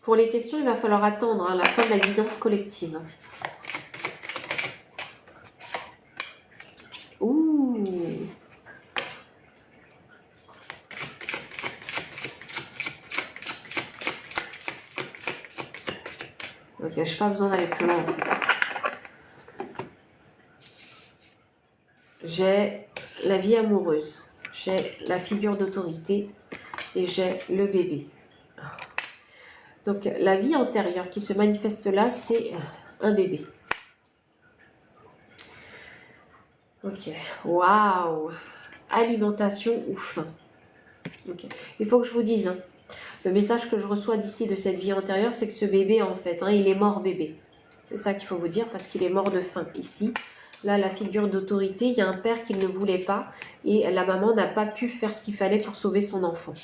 Pour les questions, il va falloir attendre hein, la fin de la guidance collective. Ouh. Ok, je n'ai pas besoin d'aller plus loin en fait. J'ai la vie amoureuse, j'ai la figure d'autorité et j'ai le bébé. Donc, la vie antérieure qui se manifeste là, c'est un bébé. Ok. Waouh. Alimentation ou faim. Ok. Il faut que je vous dise, hein, le message que je reçois d'ici de cette vie antérieure, c'est que ce bébé, en fait, hein, il est mort bébé. C'est ça qu'il faut vous dire, parce qu'il est mort de faim ici. Là, la figure d'autorité, il y a un père qui ne le voulait pas et la maman n'a pas pu faire ce qu'il fallait pour sauver son enfant.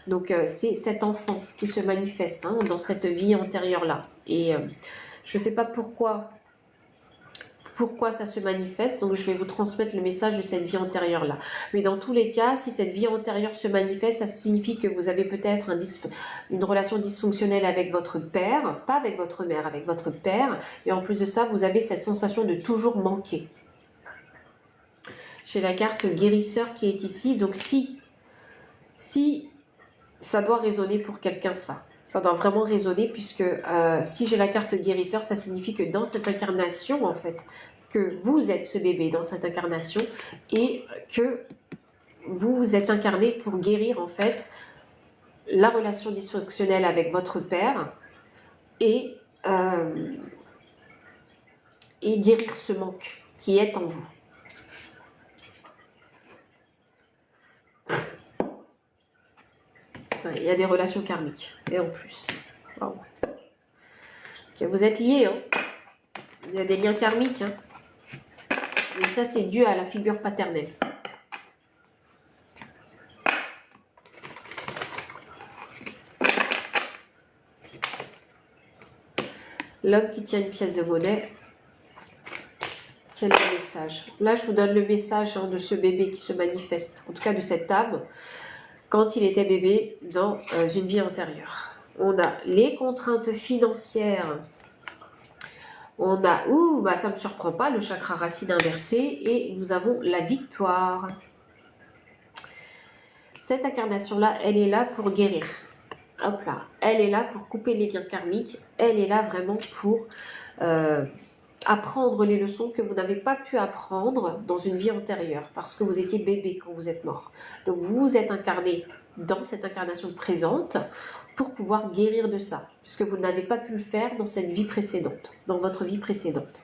Donc, c'est cet enfant qui se manifeste, hein, dans cette vie antérieure-là. Et je ne sais pas pourquoi ça se manifeste, donc je vais vous transmettre le message de cette vie antérieure-là. Mais dans tous les cas, si cette vie antérieure se manifeste, ça signifie que vous avez peut-être une relation dysfonctionnelle avec votre père, pas avec votre mère, avec votre père, et en plus de ça, vous avez cette sensation de toujours manquer. J'ai la carte guérisseur qui est ici, donc si ça doit résonner pour quelqu'un, ça doit vraiment résonner, puisque si j'ai la carte guérisseur, ça signifie que dans cette incarnation, en fait, que vous êtes ce bébé dans cette incarnation et que vous vous êtes incarné pour guérir, en fait, la relation dysfonctionnelle avec votre père et guérir ce manque qui est en vous. Il y a des relations karmiques, et en plus. Wow. Okay, vous êtes liés, hein. Il y a des liens karmiques, hein. Et ça, c'est dû à la figure paternelle. L'homme qui tient une pièce de monnaie. Quel est le message? Là, je vous donne le message, hein, de ce bébé qui se manifeste, en tout cas de cette âme, quand il était bébé dans une vie antérieure. On a les contraintes financières. On a, ça ne me surprend pas, le chakra racine inversé. Et nous avons la victoire. Cette incarnation-là, elle est là pour guérir. Hop là. Elle est là pour couper les liens karmiques. Elle est là vraiment pour apprendre les leçons que vous n'avez pas pu apprendre dans une vie antérieure. Parce que vous étiez bébé quand vous êtes mort. Donc vous vous êtes incarné dans cette incarnation présente pour pouvoir guérir de ça, puisque vous n'avez pas pu le faire dans cette vie précédente, dans votre vie précédente.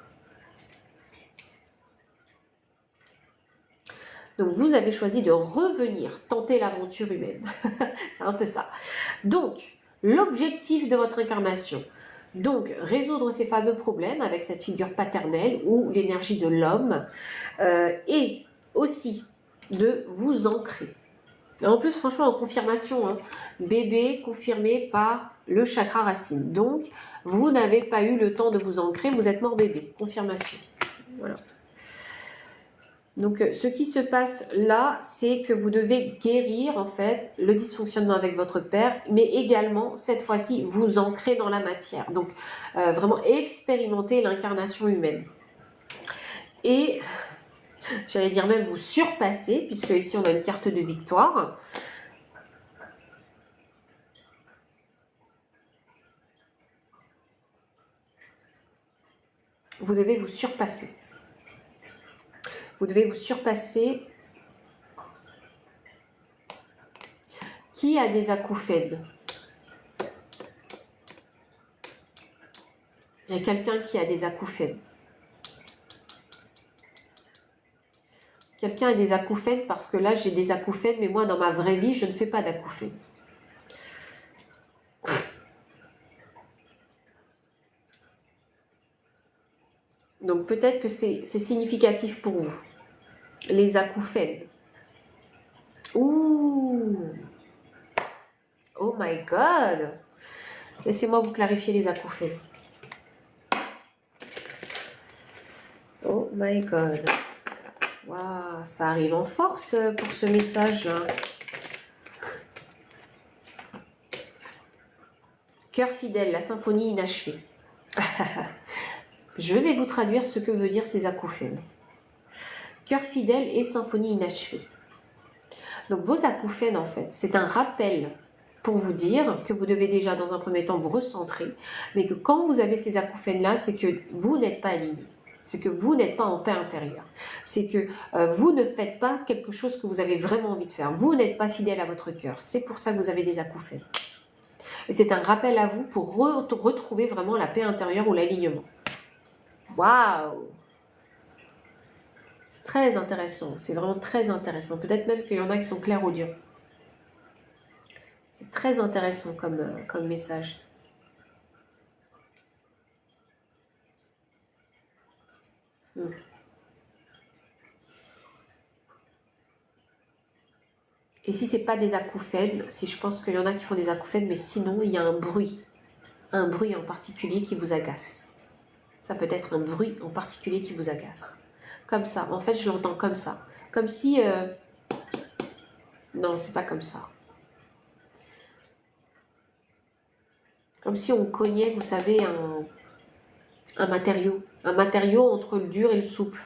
Donc vous avez choisi de revenir tenter l'aventure humaine. C'est un peu ça. Donc, l'objectif de votre incarnation, donc résoudre ces fameux problèmes avec cette figure paternelle ou l'énergie de l'homme, et aussi de vous ancrer. En plus, franchement, en confirmation, hein, bébé confirmé par le chakra racine. Donc, vous n'avez pas eu le temps de vous ancrer, vous êtes mort bébé. Confirmation. Voilà. Donc, ce qui se passe là, c'est que vous devez guérir, en fait, le dysfonctionnement avec votre père, mais également, cette fois-ci, vous ancrer dans la matière. Donc, vraiment expérimenter l'incarnation humaine. Et j'allais dire même vous surpasser, puisque ici on a une carte de victoire. Vous devez vous surpasser. Vous devez vous surpasser. Qui a des acouphènes? Il y a quelqu'un qui a des acouphènes. Quelqu'un a des acouphènes, parce que là j'ai des acouphènes, mais moi dans ma vraie vie je ne fais pas d'acouphènes. Donc peut-être que c'est significatif pour vous. Les acouphènes. Ouh! Oh my god! Laissez-moi vous clarifier les acouphènes. Oh my god! Waouh, ça arrive en force pour ce message-là. Cœur fidèle, la symphonie inachevée. Je vais vous traduire ce que veut dire ces acouphènes. Cœur fidèle et symphonie inachevée. Donc vos acouphènes, en fait, c'est un rappel pour vous dire que vous devez déjà, dans un premier temps, vous recentrer, mais que quand vous avez ces acouphènes-là, c'est que vous n'êtes pas aligné. C'est que vous n'êtes pas en paix intérieure. C'est que vous ne faites pas quelque chose que vous avez vraiment envie de faire. Vous n'êtes pas fidèle à votre cœur. C'est pour ça que vous avez des acouphènes. Et c'est un rappel à vous pour retrouver vraiment la paix intérieure ou l'alignement. Waouh! C'est très intéressant, c'est vraiment très intéressant. Peut-être même qu'il y en a qui sont clairaudients. C'est très intéressant comme message. Et si c'est pas des acouphènes, si je pense qu'il y en a qui font des acouphènes, mais sinon il y a un bruit en particulier qui vous agace. Ça peut être un bruit en particulier qui vous agace. Comme ça, en fait je l'entends comme ça. Comme si... Non, c'est pas comme ça. Comme si on cognait, vous savez, un matériau. Un matériau entre le dur et le souple.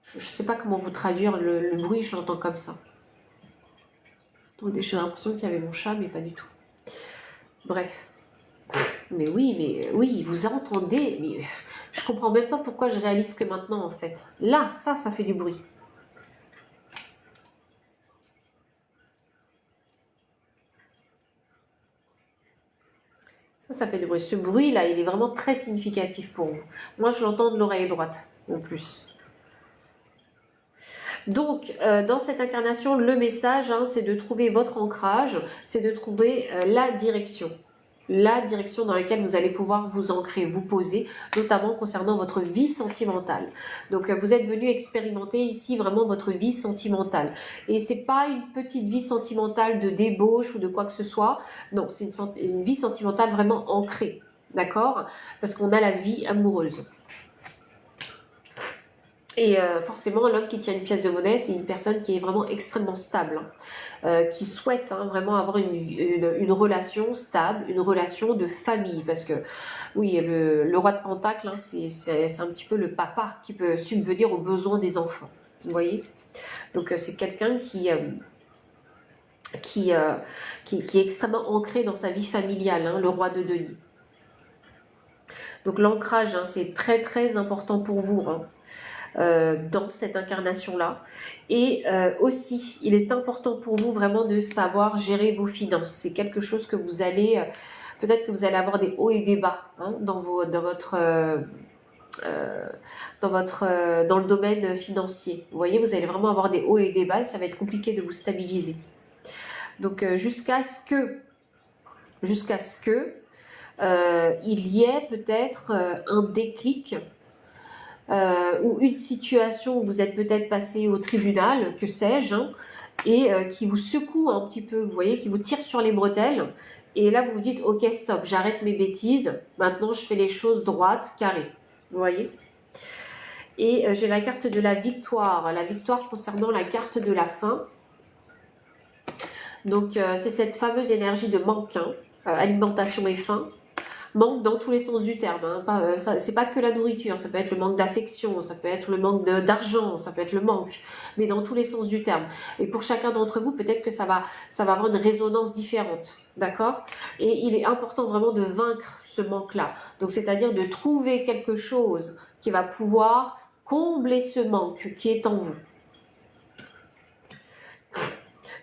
Je ne sais pas comment vous traduire le bruit, je l'entends comme ça. Attendez, j'ai l'impression qu'il y avait mon chat, mais pas du tout. Bref. Mais oui, vous entendez, mais je comprends même pas pourquoi je réalise que maintenant, en fait. Là, ça fait du bruit. Ça fait du bruit. Ce bruit-là, il est vraiment très significatif pour vous. Moi, je l'entends de l'oreille droite, en plus. Donc, dans cette incarnation, le message, hein, c'est de trouver votre ancrage, c'est de trouver la direction dans laquelle vous allez pouvoir vous ancrer, vous poser, notamment concernant votre vie sentimentale. Donc, vous êtes venu expérimenter ici vraiment votre vie sentimentale. Et c'est pas une petite vie sentimentale de débauche ou de quoi que ce soit. Non, c'est une vie sentimentale vraiment ancrée, d'accord? Parce qu'on a la vie amoureuse. Et forcément, l'homme qui tient une pièce de monnaie, c'est une personne qui est vraiment extrêmement stable, hein, qui souhaite vraiment avoir une relation stable, une relation de famille. Parce que, oui, le roi de Pentacle, hein, c'est un petit peu le papa qui peut subvenir aux besoins des enfants. Vous voyez? Donc, c'est quelqu'un qui est extrêmement ancré dans sa vie familiale, hein, le roi de denier. Donc, l'ancrage, hein, c'est très, très important pour vous, hein. Dans cette incarnation-là. Et aussi, il est important pour vous vraiment de savoir gérer vos finances. C'est quelque chose que vous allez, peut-être que vous allez avoir des hauts et des bas, hein, dans le domaine financier. Vous voyez, vous allez vraiment avoir des hauts et des bas, ça va être compliqué de vous stabiliser. Donc jusqu'à ce que il y ait peut-être un déclic, ou une situation où vous êtes peut-être passé au tribunal, que sais-je, hein, et qui vous secoue un petit peu, vous voyez, qui vous tire sur les bretelles, et là vous vous dites, ok stop, j'arrête mes bêtises, maintenant je fais les choses droites, carrées, vous voyez. Et j'ai la carte de la victoire concernant la carte de la faim. Donc c'est cette fameuse énergie de manque, hein, alimentation et faim. Manque dans tous les sens du terme, hein. C'est pas que la nourriture, ça peut être le manque d'affection, ça peut être le manque d'argent, ça peut être le manque, mais dans tous les sens du terme. Et pour chacun d'entre vous, peut-être que ça va avoir une résonance différente, d'accord? Et il est important vraiment de vaincre ce manque-là. Donc c'est-à-dire de trouver quelque chose qui va pouvoir combler ce manque qui est en vous.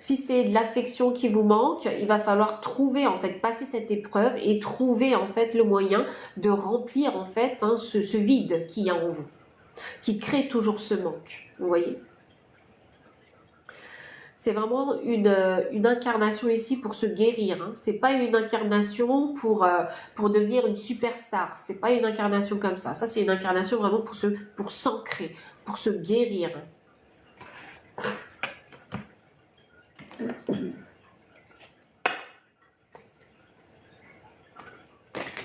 Si c'est de l'affection qui vous manque, il va falloir trouver, en fait, passer cette épreuve et trouver, en fait, le moyen de remplir, en fait, hein, ce vide qu'il y a en vous, qui crée toujours ce manque, vous voyez. C'est vraiment une incarnation ici pour se guérir, hein. C'est pas une incarnation pour devenir une superstar, c'est pas une incarnation comme ça. Ça, c'est une incarnation vraiment pour s'ancrer, pour se guérir.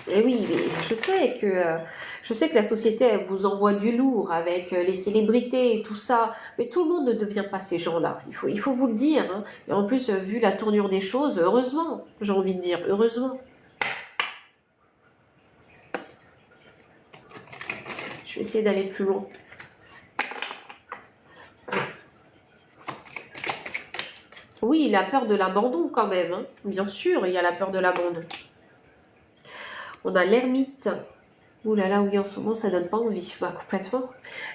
Et oui, je sais que la société elle vous envoie du lourd avec les célébrités et tout ça, mais tout le monde ne devient pas ces gens-là. Il faut vous le dire, hein. Et en plus, vu la tournure des choses, heureusement, j'ai envie de dire, heureusement. Je vais essayer d'aller plus loin. Oui, il a peur de l'abandon quand même, hein. Bien sûr, il y a la peur de l'abandon. On a l'ermite. Ouh là là, oui, en ce moment, ça donne pas envie. Bah, complètement.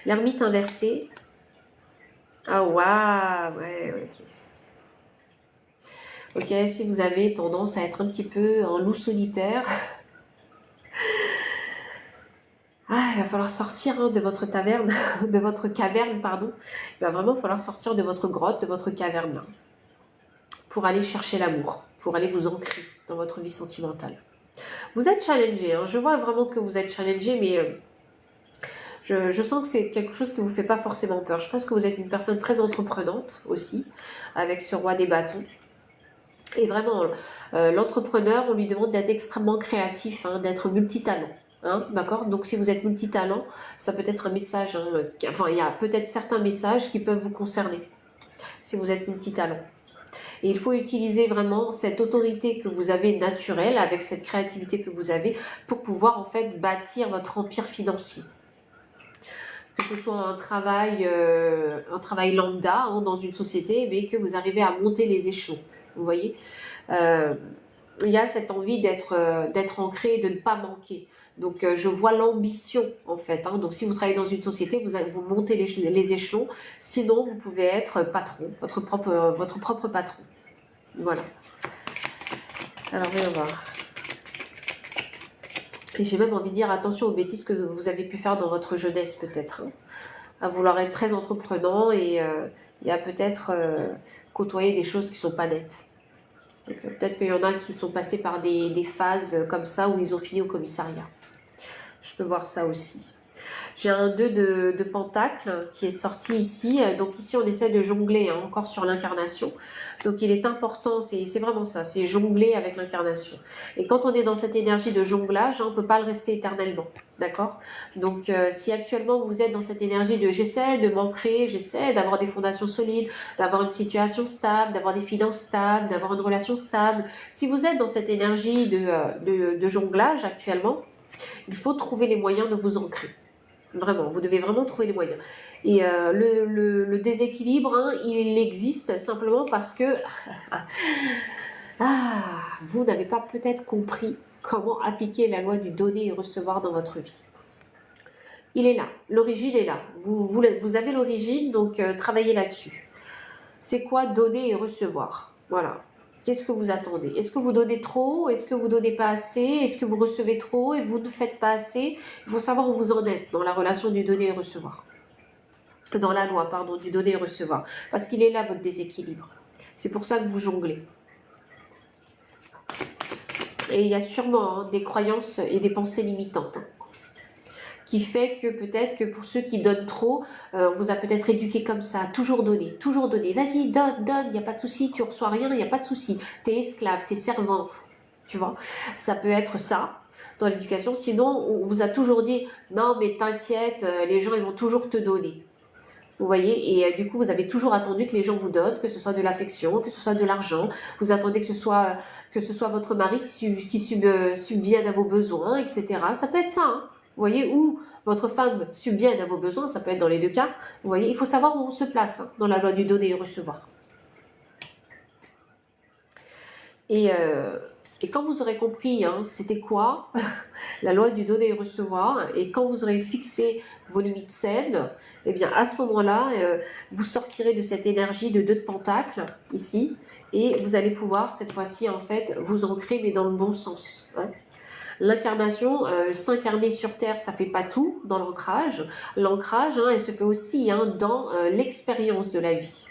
L'ermite inversé. Ah, waouh, ouais, ok. Ok, si vous avez tendance à être un petit peu un loup solitaire, ah, il va falloir sortir hein, de votre taverne, de votre caverne, pardon. Il va vraiment falloir sortir de votre grotte, de votre caverne, là, pour aller chercher l'amour, pour aller vous ancrer dans votre vie sentimentale. Vous êtes challengé, hein. Je vois vraiment que vous êtes challengé, mais je sens que c'est quelque chose qui ne vous fait pas forcément peur. Je pense que vous êtes une personne très entreprenante aussi, avec ce roi des bâtons. Et vraiment, l'entrepreneur, on lui demande d'être extrêmement créatif, hein, d'être multitalent. Hein, d'accord. Donc si vous êtes multitalent, ça peut être un message, hein, enfin il y a peut-être certains messages qui peuvent vous concerner, si vous êtes multitalent. Et il faut utiliser vraiment cette autorité que vous avez naturelle, avec cette créativité que vous avez, pour pouvoir en fait bâtir votre empire financier. Que ce soit un travail lambda hein, dans une société, mais que vous arrivez à monter les échelons. Vous voyez, il y a cette envie d'être ancré et de ne pas manquer. Donc je vois l'ambition en fait. Hein. Donc si vous travaillez dans une société, vous montez les échelons. Sinon, vous pouvez être patron, votre propre patron. Voilà. Alors voyons voir. Et j'ai même envie de dire attention aux bêtises que vous avez pu faire dans votre jeunesse peut-être. Hein. À vouloir être très entreprenant et à peut-être côtoyer des choses qui ne sont pas nettes. Peut-être qu'il y en a qui sont passés par des phases comme ça où ils ont fini au commissariat. Je peux voir ça aussi. J'ai un 2 de pentacle qui est sorti ici. Donc ici, on essaie de jongler hein, encore sur l'incarnation. Donc il est important, c'est vraiment ça, c'est jongler avec l'incarnation. Et quand on est dans cette énergie de jonglage, hein, on ne peut pas le rester éternellement. D'accord. Donc si actuellement vous êtes dans cette énergie de j'essaie de m'ancrer, j'essaie d'avoir des fondations solides, d'avoir une situation stable, d'avoir des finances stables, d'avoir une relation stable. Si vous êtes dans cette énergie de jonglage actuellement, il faut trouver les moyens de vous ancrer. Vraiment, vous devez vraiment trouver les moyens. Et le déséquilibre, hein, il existe simplement parce que vous n'avez pas peut-être compris comment appliquer la loi du donner et recevoir dans votre vie. Il est là, l'origine est là. Vous avez l'origine, donc travaillez là-dessus. C'est quoi donner et recevoir? Voilà. Qu'est-ce que vous attendez? Est-ce que vous donnez trop? Est-ce que vous donnez pas assez? Est-ce que vous recevez trop et vous ne faites pas assez? Il faut savoir où vous en êtes dans la relation du donner et recevoir. Dans la loi, pardon, du donner et recevoir. Parce qu'il est là, votre déséquilibre. C'est pour ça que vous jonglez. Et il y a sûrement hein, des croyances et des pensées limitantes. Hein, qui fait que peut-être que pour ceux qui donnent trop, on vous a peut-être éduqué comme ça, toujours donner, vas-y, donne, il n'y a pas de souci, tu reçois rien, il n'y a pas de souci, t'es esclave, t'es servant, tu vois, ça peut être ça dans l'éducation, sinon on vous a toujours dit, non mais t'inquiète, les gens ils vont toujours te donner, vous voyez, et du coup vous avez toujours attendu que les gens vous donnent, que ce soit de l'affection, que ce soit de l'argent, vous attendez que ce soit votre mari qui subvienne à vos besoins, etc., ça peut être ça, hein. Vous voyez, ou votre femme subvienne à vos besoins, ça peut être dans les deux cas. Vous voyez, il faut savoir où on se place hein, dans la loi du donner et recevoir. Et quand vous aurez compris hein, c'était quoi la loi du donner et recevoir, et quand vous aurez fixé vos limites saines, eh bien à ce moment-là, vous sortirez de cette énergie de 2 de pentacle, ici, et vous allez pouvoir cette fois-ci en fait vous ancrer, mais dans le bon sens. Hein. L'incarnation, s'incarner sur Terre, ça ne fait pas tout dans l'ancrage. L'ancrage, hein, elle se fait aussi hein, dans l'expérience de la vie.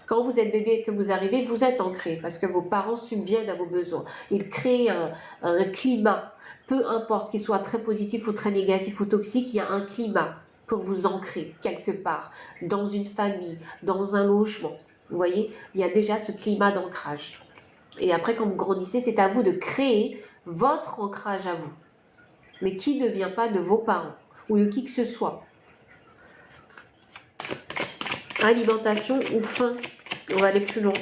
Quand vous êtes bébé et que vous arrivez, vous êtes ancré parce que vos parents subviennent à vos besoins. Ils créent un climat, peu importe qu'il soit très positif ou très négatif ou toxique, il y a un climat pour vous ancrer quelque part, dans une famille, dans un logement. Vous voyez, il y a déjà ce climat d'ancrage. Et après, quand vous grandissez, c'est à vous de créer votre ancrage à vous. Mais qui ne vient pas de vos parents ou de qui que ce soit. Alimentation ou faim. On va aller plus loin.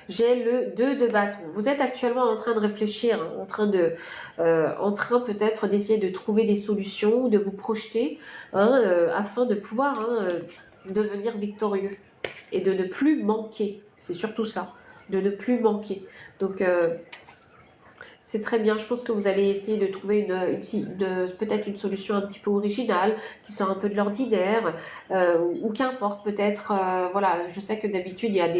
J'ai le 2 de bâton. Vous êtes actuellement en train de réfléchir, hein, en train peut-être d'essayer de trouver des solutions, de vous projeter, hein, afin de pouvoir hein, devenir victorieux et de ne plus manquer. C'est surtout ça, de ne plus manquer. Donc, C'est très bien, je pense que vous allez essayer de trouver peut-être une solution un petit peu originale, qui sort un peu de l'ordinaire, ou qu'importe, peut-être, voilà, je sais que d'habitude, il y a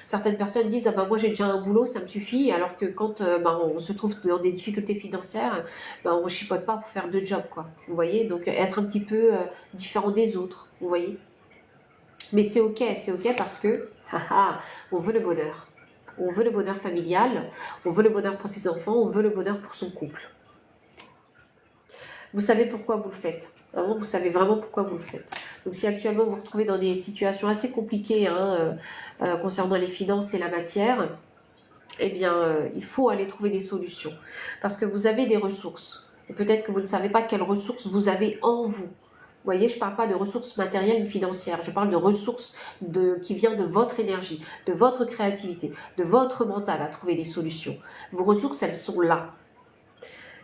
certaines personnes disent, ah ben moi j'ai déjà un boulot, ça me suffit, alors que quand ben, on se trouve dans des difficultés financières, ben, on ne chipote pas pour faire deux jobs, quoi, vous voyez, donc être un petit peu différent des autres, vous voyez. Mais c'est ok parce que, on veut le bonheur. On veut le bonheur familial, on veut le bonheur pour ses enfants, on veut le bonheur pour son couple. Vous savez pourquoi vous le faites. Vraiment, vous savez vraiment pourquoi vous le faites. Donc si actuellement vous vous retrouvez dans des situations assez compliquées concernant les finances et la matière, eh bien il faut aller trouver des solutions. Parce que vous avez des ressources. Et peut-être que vous ne savez pas quelles ressources vous avez en vous. Vous voyez, je ne parle pas de ressources matérielles ni financières, je parle de ressources qui viennent de votre énergie, de votre créativité, de votre mental à trouver des solutions. Vos ressources, elles sont là.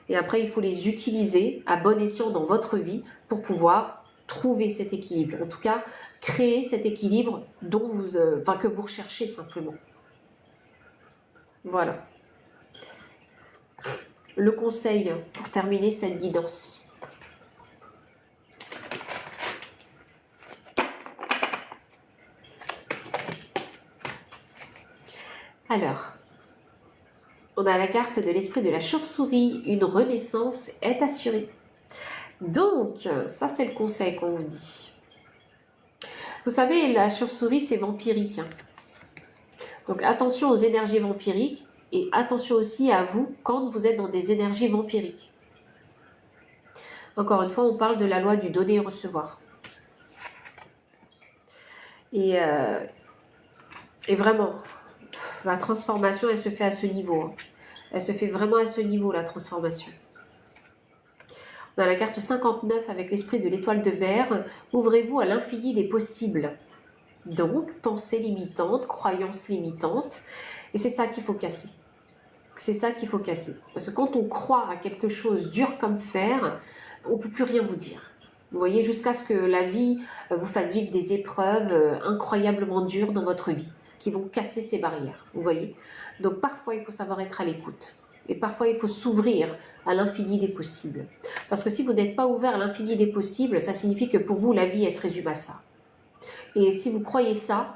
Et après, il faut les utiliser à bon escient dans votre vie pour pouvoir trouver cet équilibre. En tout cas, créer cet équilibre que vous recherchez simplement. Voilà. Le conseil pour terminer cette guidance. Alors, on a la carte de l'esprit de la chauve-souris. Une renaissance est assurée. Donc, ça c'est le conseil qu'on vous dit. Vous savez, la chauve-souris c'est vampirique. Hein. Donc attention aux énergies vampiriques et attention aussi à vous quand vous êtes dans des énergies vampiriques. Encore une fois, on parle de la loi du donner et recevoir. Et vraiment, la transformation, elle se fait à ce niveau. Hein. Elle se fait vraiment à ce niveau, la transformation. On a la carte 59 avec l'esprit de l'étoile de mer. Ouvrez-vous à l'infini des possibles. Donc, pensées limitantes, croyances limitantes. Et c'est ça qu'il faut casser. C'est ça qu'il faut casser. Parce que quand on croit à quelque chose dur comme fer, on ne peut plus rien vous dire. Vous voyez, jusqu'à ce que la vie vous fasse vivre des épreuves incroyablement dures dans votre vie, qui vont casser ces barrières. Vous voyez. Donc parfois, il faut savoir être à l'écoute. Et parfois, il faut s'ouvrir à l'infini des possibles. Parce que si vous n'êtes pas ouvert à l'infini des possibles, ça signifie que pour vous, la vie, elle se résume à ça. Et si vous croyez ça,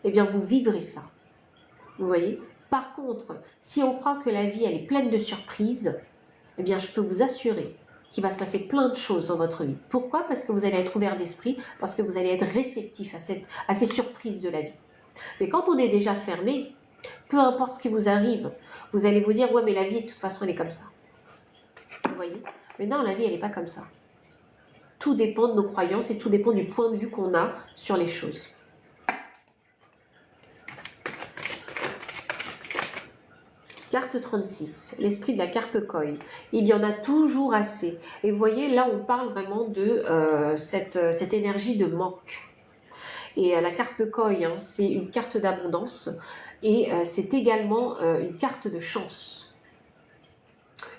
eh bien, vous vivrez ça. Vous voyez. Par contre, si on croit que la vie, elle est pleine de surprises, eh bien, je peux vous assurer qu'il va se passer plein de choses dans votre vie. Pourquoi? Parce que vous allez être ouvert d'esprit, parce que vous allez être réceptif à ces surprises de la vie. Mais quand on est déjà fermé, peu importe ce qui vous arrive, vous allez vous dire, ouais, mais la vie, de toute façon, elle est comme ça. Vous voyez? Mais non, la vie, elle n'est pas comme ça. Tout dépend de nos croyances et tout dépend du point de vue qu'on a sur les choses. Carte 36, l'esprit de la carpe koi. Il y en a toujours assez. Et vous voyez, là, on parle vraiment de cette énergie de manque. Et la carpe koi, hein, c'est une carte d'abondance et c'est également une carte de chance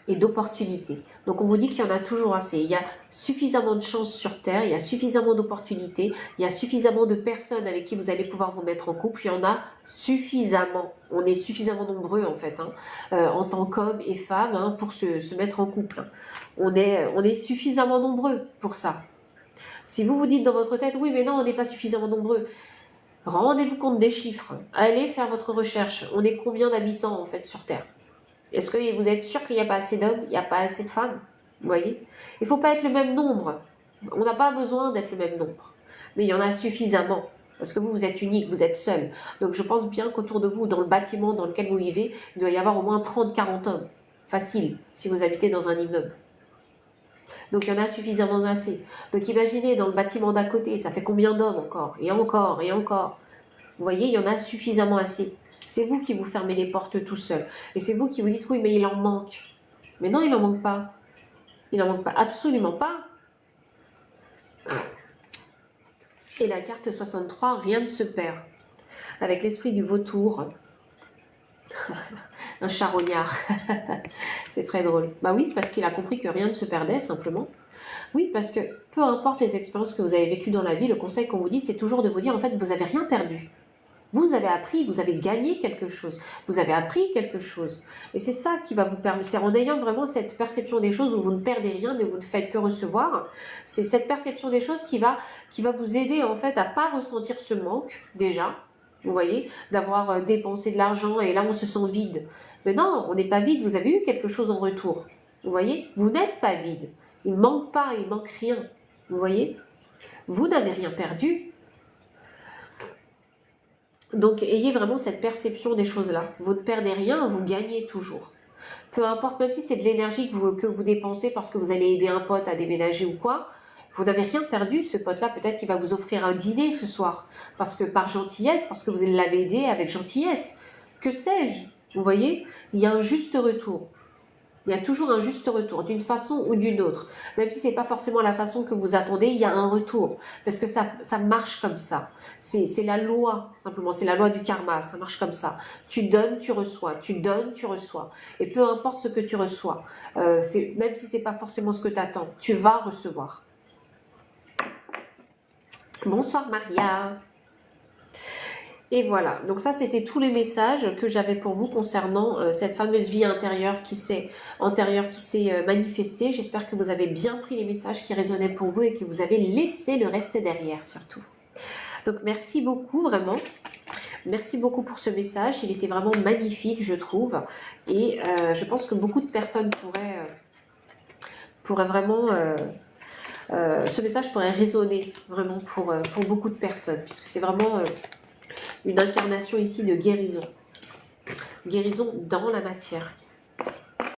et d'opportunité. Donc on vous dit qu'il y en a toujours assez. Il y a suffisamment de chance sur Terre, il y a suffisamment d'opportunités, il y a suffisamment de personnes avec qui vous allez pouvoir vous mettre en couple. Il y en a suffisamment. On est suffisamment nombreux en fait, hein, en tant qu'hommes et femmes, hein, pour se mettre en couple. On est suffisamment nombreux pour ça. Si vous vous dites dans votre tête, oui mais non, on n'est pas suffisamment nombreux, rendez-vous compte des chiffres. Allez faire votre recherche. On est combien d'habitants en fait sur Terre? Est-ce que vous êtes sûr qu'il n'y a pas assez d'hommes, il n'y a pas assez de femmes? Vous voyez? Il ne faut pas être le même nombre. On n'a pas besoin d'être le même nombre. Mais il y en a suffisamment. Parce que vous êtes unique, vous êtes seul. Donc je pense bien qu'autour de vous, dans le bâtiment dans lequel vous vivez, il doit y avoir au moins 30-40 hommes. Facile, si vous habitez dans un immeuble. Donc il y en a suffisamment assez. Donc imaginez, dans le bâtiment d'à côté, ça fait combien d'hommes encore? Et encore, et encore. Vous voyez, il y en a suffisamment assez. C'est vous qui vous fermez les portes tout seul. Et c'est vous qui vous dites, oui, mais il en manque. Mais non, il n'en manque pas. Il n'en manque pas, absolument pas. Et la carte 63, rien ne se perd. Avec l'esprit du vautour. Un charognard. C'est très drôle. Bah oui, parce qu'il a compris que rien ne se perdait, simplement. Oui, parce que peu importe les expériences que vous avez vécues dans la vie, le conseil qu'on vous dit, c'est toujours de vous dire, en fait, vous n'avez rien perdu. Vous avez appris, vous avez gagné quelque chose, vous avez appris quelque chose. Et c'est ça qui va vous permettre, c'est en ayant vraiment cette perception des choses où vous ne perdez rien, mais vous ne faites que recevoir, c'est cette perception des choses qui va vous aider en fait à pas ressentir ce manque déjà, vous voyez, d'avoir dépensé de l'argent et là on se sent vide. Mais non, on n'est pas vide, vous avez eu quelque chose en retour. Vous voyez, vous n'êtes pas vide, il ne manque pas, il ne manque rien, vous voyez. Vous n'avez rien perdu. Donc, ayez vraiment cette perception des choses-là. Vous ne perdez rien, vous gagnez toujours. Peu importe, même si c'est de l'énergie que vous dépensez parce que vous allez aider un pote à déménager ou quoi, vous n'avez rien perdu. Ce pote-là, peut-être qu'il va vous offrir un dîner ce soir. Parce que par gentillesse, parce que vous l'avez aidé avec gentillesse. Que sais-je? Vous voyez? Il y a un juste retour. Il y a toujours un juste retour, d'une façon ou d'une autre. Même si ce n'est pas forcément la façon que vous attendez, il y a un retour. Parce que ça marche comme ça. C'est la loi, simplement. C'est la loi du karma. Ça marche comme ça. Tu donnes, tu reçois. Tu donnes, tu reçois. Et peu importe ce que tu reçois, même si ce n'est pas forcément ce que tu attends, tu vas recevoir. Bonsoir Maria. Et voilà, donc ça c'était tous les messages que j'avais pour vous concernant cette fameuse vie antérieure qui s'est manifestée. J'espère que vous avez bien pris les messages qui résonnaient pour vous et que vous avez laissé le reste derrière surtout. Donc merci beaucoup vraiment. Merci beaucoup pour ce message, il était vraiment magnifique je trouve. Et je pense que beaucoup de personnes pourraient vraiment... ce message pourrait résonner vraiment pour beaucoup de personnes, puisque c'est vraiment... une incarnation ici de guérison. Guérison dans la matière.